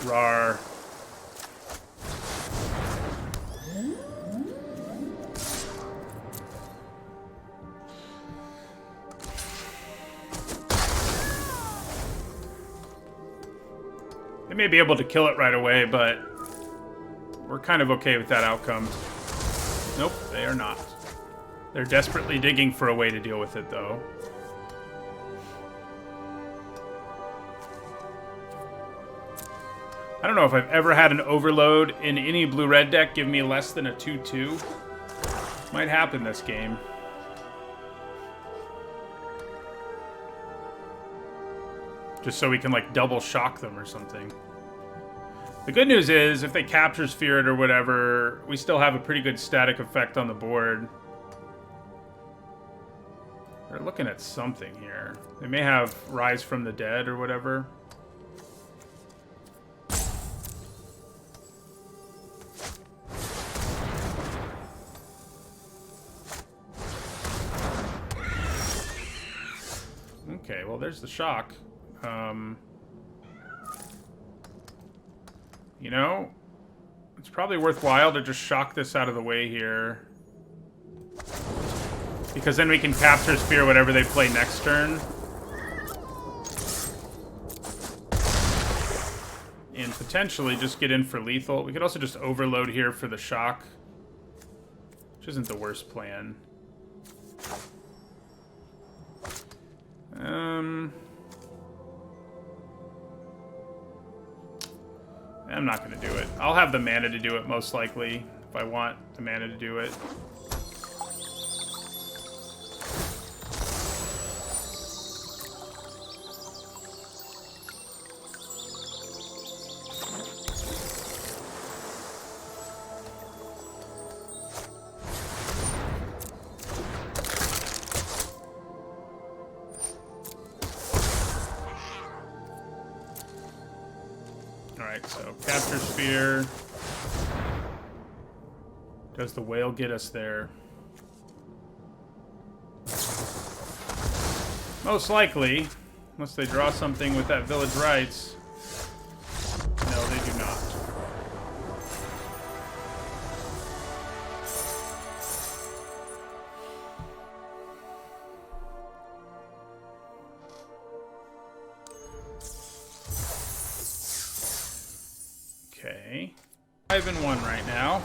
Rar. They may be able to kill it right away, but we're kind of okay with that outcome. Nope, they are not. They're desperately digging for a way to deal with it, though. I don't know if I've ever had an overload in any blue-red deck give me less than a 2/2. Might happen this game. Just so we can, like, double shock them or something. The good news is, if they capture Sphere it or whatever, we still have a pretty good static effect on the board. They're looking at something here. They may have Rise from the Dead or whatever. Okay, well, there's the shock. You know, it's probably worthwhile to just shock this out of the way here. Because then we can capture Sphere whatever they play next turn. And potentially just get in for lethal. We could also just overload here for the shock. Which isn't the worst plan. I'm not going to do it. I'll have the mana to do it, most likely, if I want the mana to do it. Alright, so capture Sphere. Does the whale get us there? Most likely. Unless they draw something with that Village Rites. No, they do not. Okay. 5-1 right now.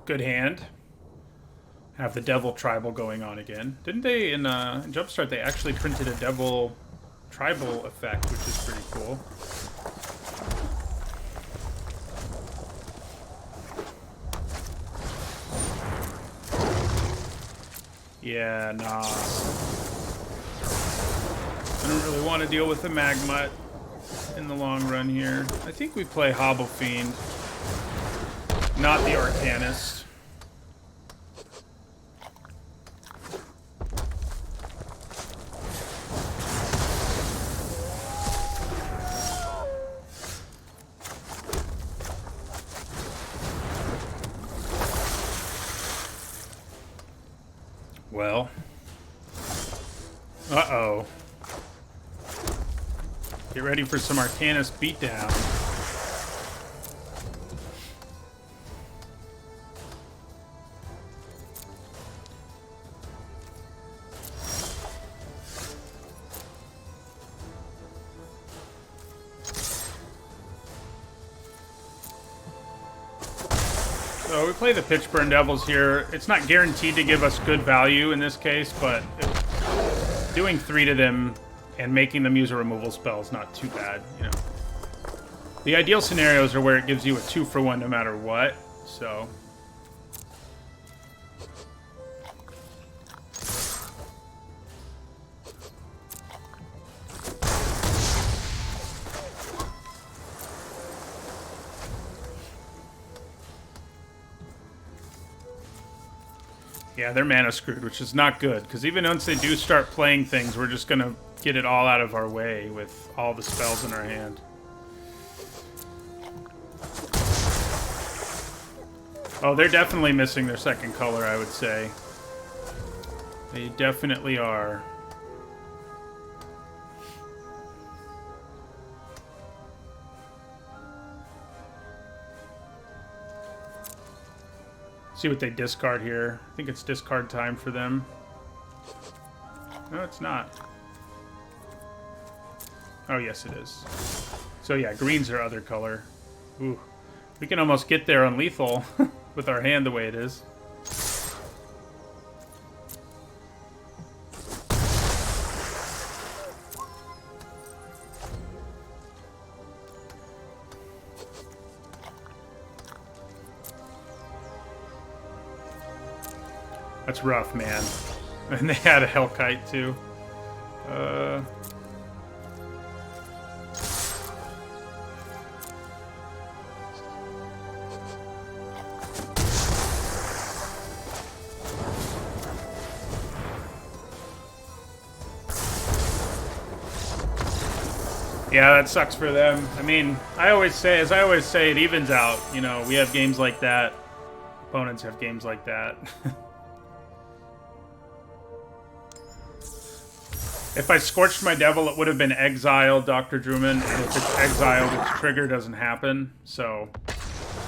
Good hand. Have the Devil Tribal going on again. Didn't they, in Jumpstart, they actually printed a Devil Tribal effect, which is pretty cool. Yeah, nah. I don't really want to deal with the Magmut in the long run here. I think we play Hobble Fiend, not the Arcanist. Well. Uh-oh. Get ready for some Arcanist beatdown. So we play the Pitchburn Devils here. It's not guaranteed to give us good value in this case, but doing 3 to them and making them use a removal spell is not too bad, you know. The ideal scenarios are where it gives you a 2-for-1 no matter what, so... Yeah, they're mana screwed, which is not good, because even once they do start playing things, we're just going to get it all out of our way with all the spells in our hand. Oh, they're definitely missing their second color, I would say. They definitely are. See what they discard here. I think it's discard time for them. No, it's not. Oh, yes, it is. So, yeah, green's our other color. Ooh. We can almost get there on lethal with our hand the way it is. That's rough, man. And they had a Hellkite, too. Yeah, that sucks for them. I mean, as I always say, it evens out. You know, we have games like that. Opponents have games like that. If I scorched my devil, it would have been exiled, Dr. Drummond. And if it's exiled, its trigger doesn't happen. So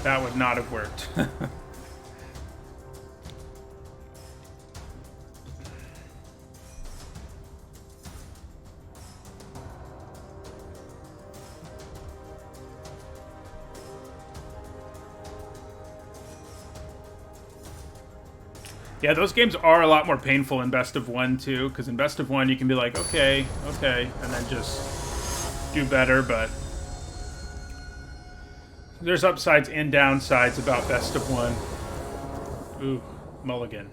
that would not have worked. Yeah, those games are a lot more painful in Best of 1, too, because in Best of 1, you can be like, okay, and then just do better, but there's upsides and downsides about Best of 1. Ooh, mulligan.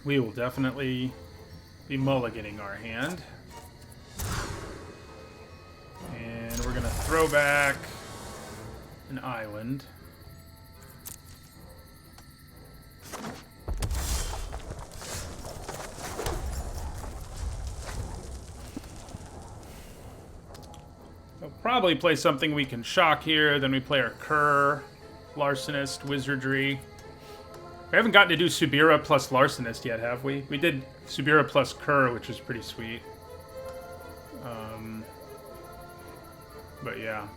We will definitely be mulliganing our hand. And we're going to throw back an island. We'll probably play something we can shock here. Then we play our Cur, Larcenist, Wizardry. We haven't gotten to do Subira plus Larcenist yet, have we? We did Subira plus Cur, which was pretty sweet. But yeah.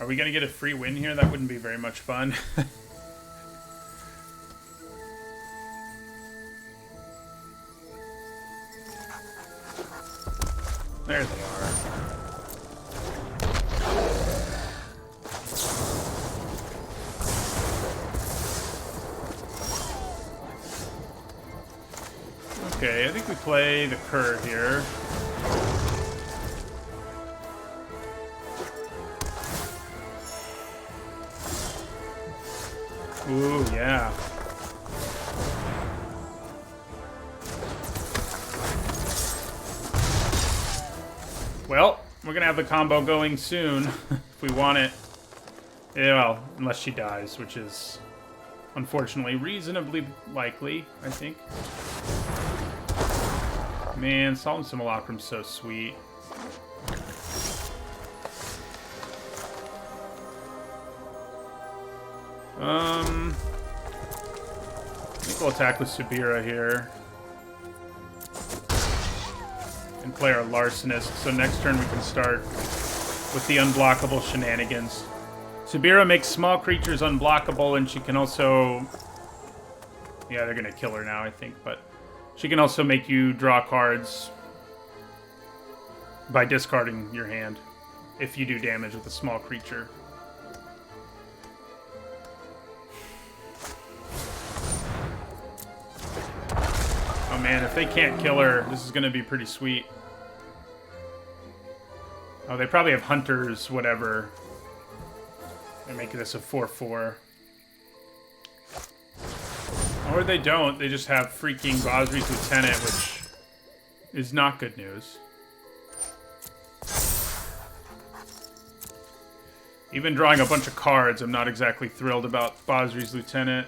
Are we going to get a free win here? That wouldn't be very much fun. There they are. Okay, I think we play the Cur here. Ooh, yeah. Well, we're gonna have the combo going soon, if we want it. Yeah, well, unless she dies, which is, unfortunately, reasonably likely, I think. Man, Solemn Simulacrum's so sweet. I think we'll attack with Subira here. And play our Larcenist, so next turn we can start with the unblockable shenanigans. Subira makes small creatures unblockable, and she can also... Yeah, they're gonna kill her now, I think, but... She can also make you draw cards by discarding your hand if you do damage with a small creature. Oh man, if they can't kill her, this is going to be pretty sweet. Oh, they probably have hunters, whatever. They're making this a 4/4. Or they don't. They just have freaking Bosri's Lieutenant, which is not good news. Even drawing a bunch of cards, I'm not exactly thrilled about Bosri's Lieutenant.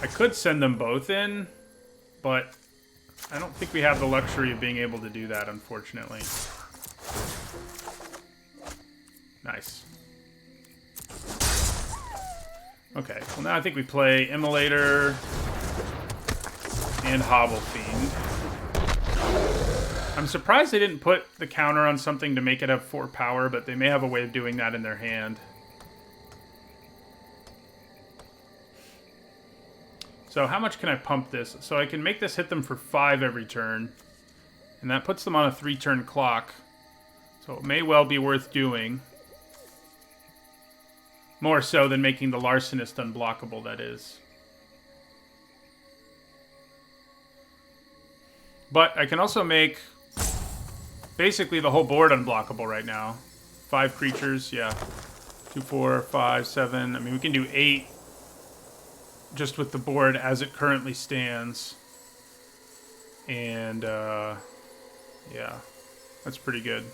I could send them both in, but I don't think we have the luxury of being able to do that, unfortunately. Nice. Okay, well now I think we play Immolator and Hobble Fiend. I'm surprised they didn't put the counter on something to make it have 4 power, but they may have a way of doing that in their hand. So how much can I pump this? So I can make this hit them for 5 every turn. And that puts them on a 3-turn clock. So it may well be worth doing. More so than making the Larcenist unblockable, that is. But I can also make basically the whole board unblockable right now. 5 creatures, yeah. 2, 4, 5, 7. I mean, we can do 8 just with the board as it currently stands. And, yeah, that's pretty good.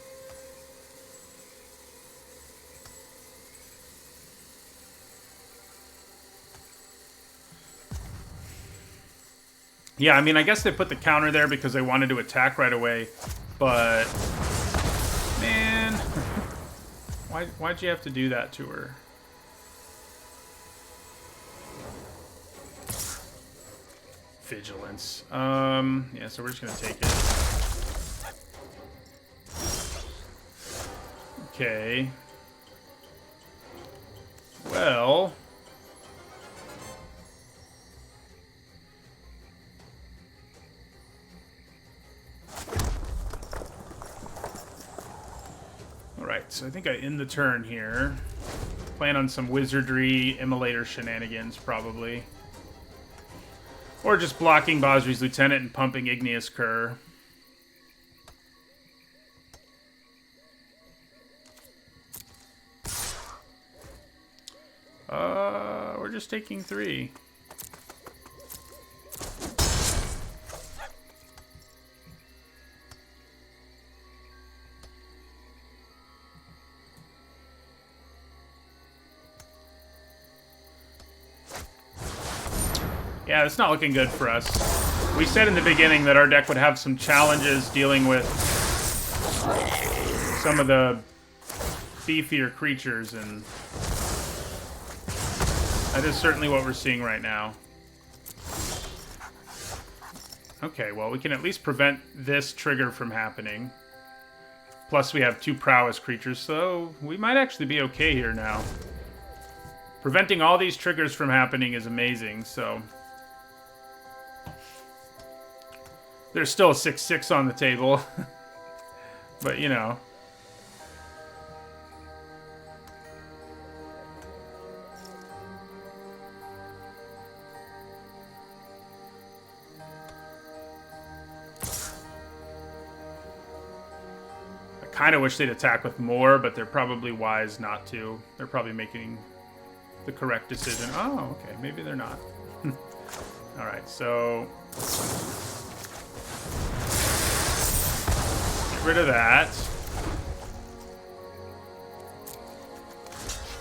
Yeah, I mean, I guess they put the counter there because they wanted to attack right away, but man, why'd you have to do that to her? Vigilance. Yeah, so we're just gonna take it. Okay. Well. Alright, so I think I end the turn here. Plan on some wizardry, Immolator shenanigans, probably. Or just blocking Bosri's Lieutenant and pumping Igneous Cur. We're just taking 3. Yeah, it's not looking good for us. We said in the beginning that our deck would have some challenges dealing with some of the beefier creatures, and that is certainly what we're seeing right now. Okay, well, we can at least prevent this trigger from happening. Plus, we have 2 prowess creatures, so we might actually be okay here now. Preventing all these triggers from happening is amazing, so... There's still a 6/6 on the table. But, you know. I kind of wish they'd attack with more, but they're probably wise not to. They're probably making the correct decision. Oh, okay. Maybe they're not. Alright, so... rid of that.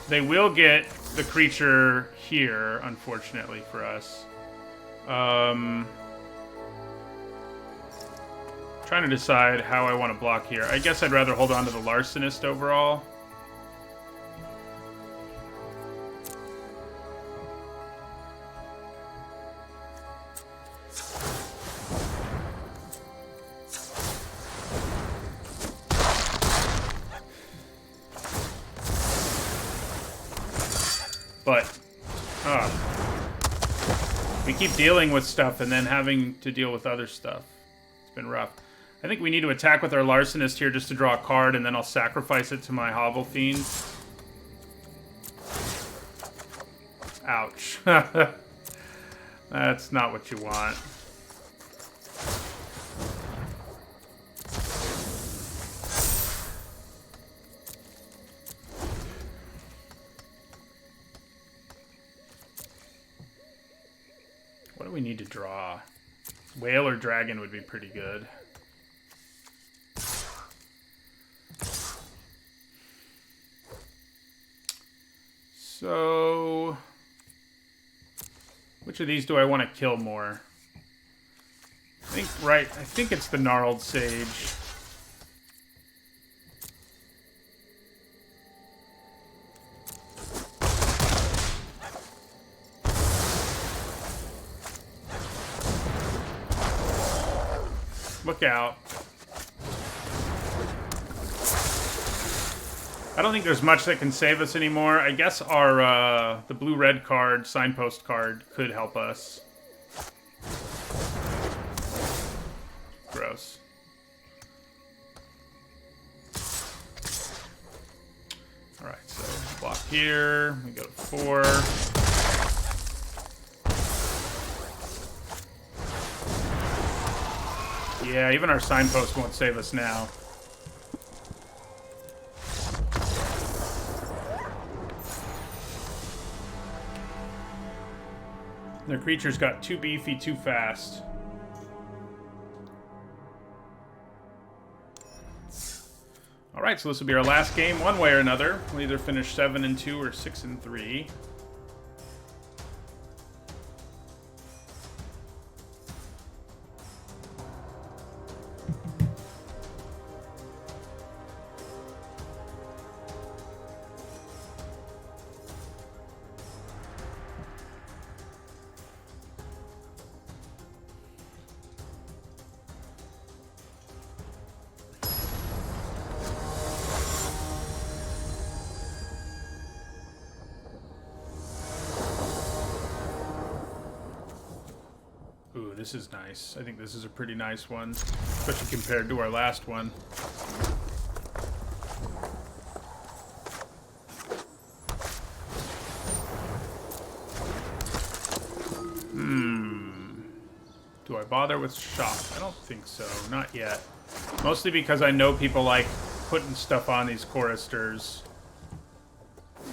They will get the creature here, unfortunately for us. Trying to decide how I want to block here. I guess I'd rather hold on to the Larcenist overall. But, we keep dealing with stuff and then having to deal with other stuff. It's been rough. I think we need to attack with our Larcenist here just to draw a card, and then I'll sacrifice it to my Hobble Fiend. Ouch. That's not what you want. What do we need to draw? Whale or dragon would be pretty good. So, which of these do I want to kill more? I think it's the Gnarled Sage. Look out. I don't think there's much that can save us anymore. I guess our the blue-red card, Signpost card, could help us. Gross. Alright, so block here. We go to 4. Yeah, even our Signpost won't save us now. Their creatures got too beefy too fast. Alright, so this will be our last game one way or another. We'll either finish 7-2 or 6-3. Ooh, this is nice. I think this is a pretty nice one, especially compared to our last one. Do I bother with shock? I don't think so. Not yet. Mostly because I know people like putting stuff on these choristers.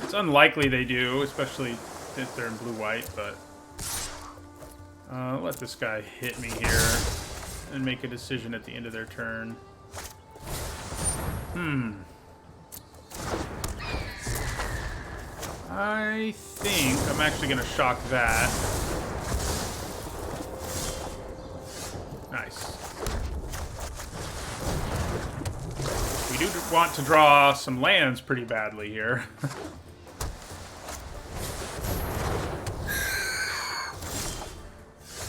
It's unlikely they do, especially if they're in blue-white, but... let this guy hit me here and make a decision at the end of their turn. I think I'm actually going to shock that. Nice. We do want to draw some lands pretty badly here.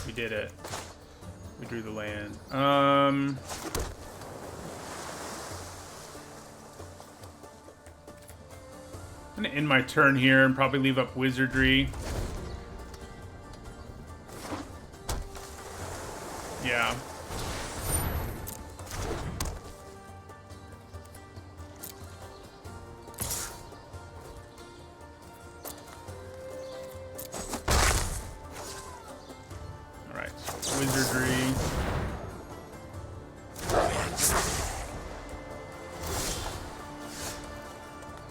We did it. We drew the land. I'm gonna end my turn here and probably leave up Wizardry. Yeah. Alright, so Wizardry.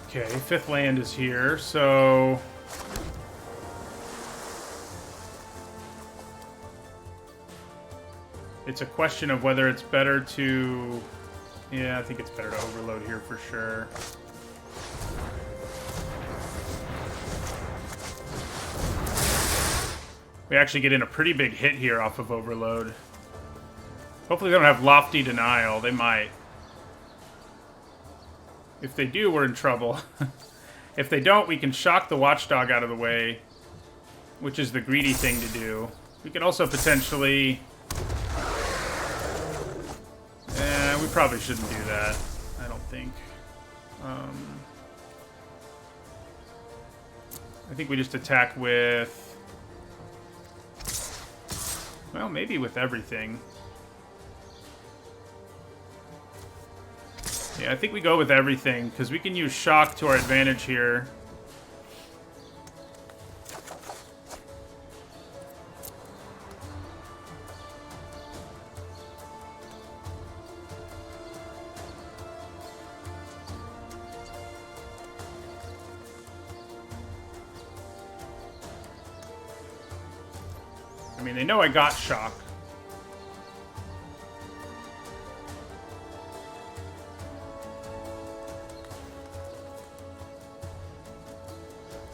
Okay, 5th land is here, so... It's a question of whether it's better to... Yeah, I think it's better to overload here for sure. We actually get in a pretty big hit here off of overload. Hopefully they don't have Lofty Denial. They might. If they do, we're in trouble. If they don't, we can shock the Watchdog out of the way, which is the greedy thing to do. We can also potentially... we probably shouldn't do that, I don't think. I think we just attack with... Well, maybe with everything. Yeah, I think we go with everything, because we can use shock to our advantage here. I mean, they know I got shock.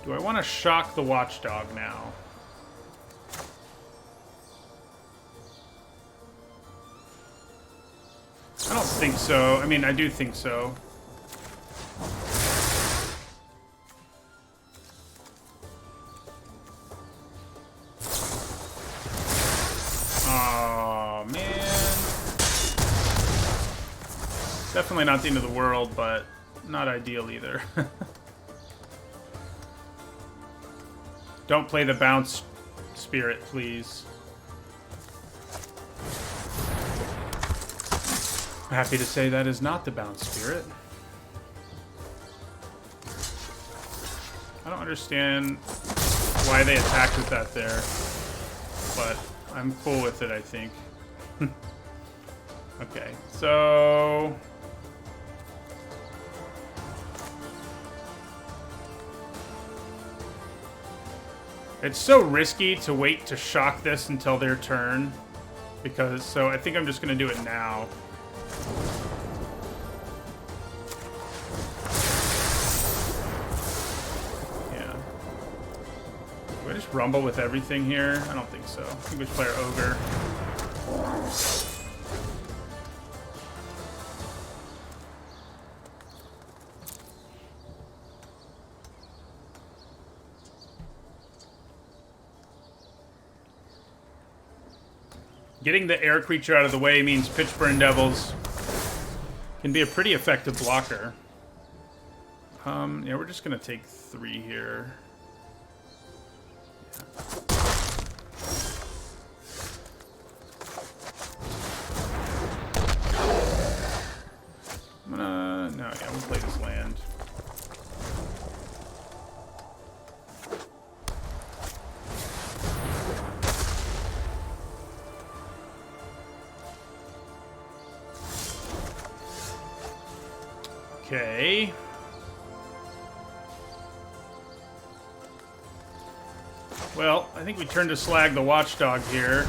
Do I want to shock the watchdog now? I don't think so. I mean, I do think so. Oh, man. Definitely not the end of the world, but not ideal either. Don't play the bounce spirit, please. I'm happy to say that is not the bounce spirit. I don't understand why they attacked with that there, but I'm cool with it, I think. Okay, so... It's so risky to wait to shock this until their turn, because, so I think I'm just going to do it now. Yeah. Do I just rumble with everything here? I don't think so. I think we should play our ogre. Getting the air creature out of the way means Pitchburn Devils can be a pretty effective blocker. Yeah, we're just gonna take 3 here. Yeah. No, yeah, we'll play this land. Okay. Well, I think we turn to slag the watchdog here.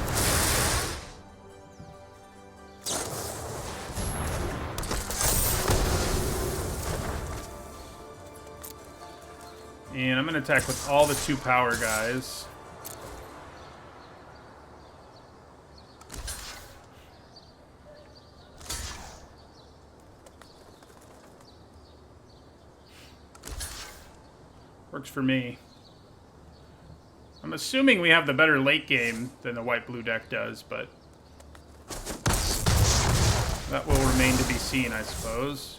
And I'm going to attack with all the 2 power guys. Works for me. I'm assuming we have the better late game than the white-blue deck does, but that will remain to be seen, I suppose.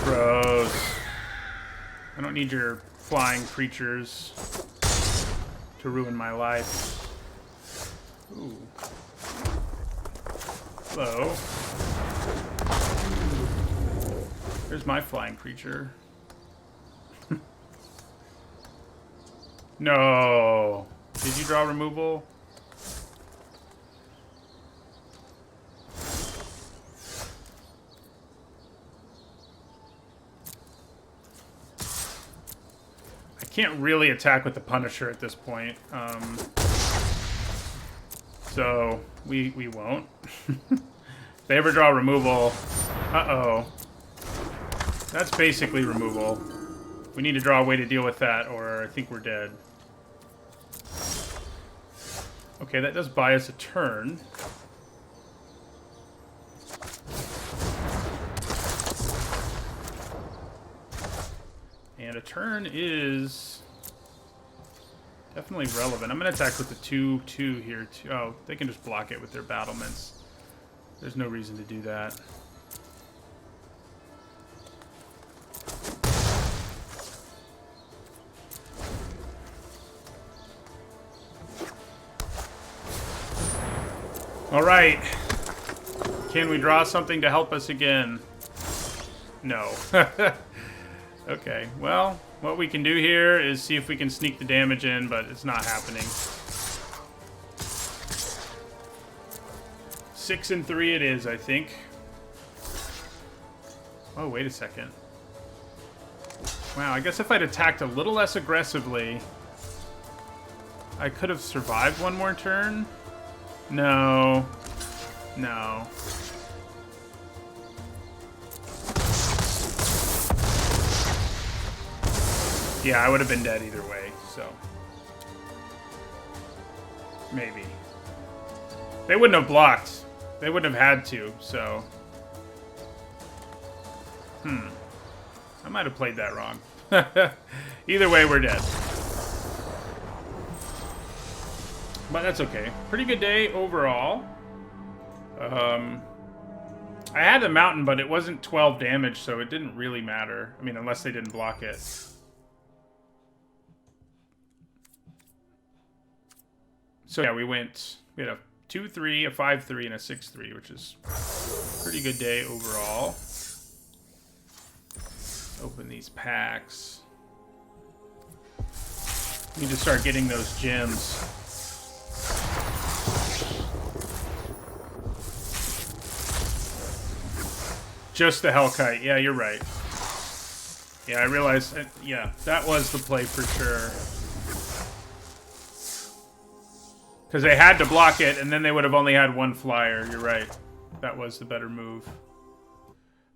Gross. I don't need your flying creatures to ruin my life. Ooh. Hello. There's my flying creature. No. Did you draw removal? I can't really attack with the Punisher at this point. So we won't. If they ever draw removal, uh-oh. That's basically removal. We need to draw a way to deal with that, or I think we're dead. Okay, that does buy us a turn. And a turn is definitely relevant. I'm going to attack with the 2/2 here, too. Oh, they can just block it with their battlements. There's no reason to do that. All right. Can we draw something to help us again? No. Okay, well, what we can do here is see if we can sneak the damage in, but it's not happening. 6 and 3 it is, I think. Oh, wait a second. Wow, I guess if I'd attacked a little less aggressively, I could have survived one more turn. No. No. Yeah, I would have been dead either way, so. Maybe. They wouldn't have blocked. They wouldn't have had to, so. I might have played that wrong. Either way, we're dead. But that's okay. Pretty good day overall. I had a mountain, but it wasn't 12 damage, so it didn't really matter. I mean, unless they didn't block it. So yeah, we had a 2-3, a 5-3, and a 6-3, which is a pretty good day overall. Open these packs. Need to start getting those gems. Just the Hellkite. Yeah, you're right. Yeah, I realized. Yeah, that was the play for sure. Because they had to block it, and then they would have only had one flyer. You're right. That was the better move.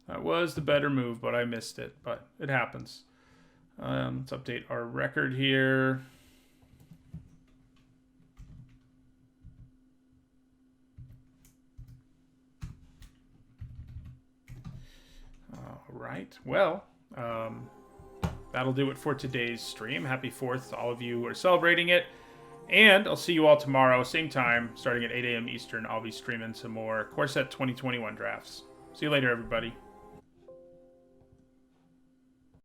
That was the better move, but I missed it. But it happens. Let's update our record here. All right. Well, that'll do it for today's stream. Happy 4th to all of you who are celebrating it. And I'll see you all tomorrow, same time, starting at 8 a.m. Eastern. I'll be streaming some more Core Set 2021 drafts. See you later, everybody.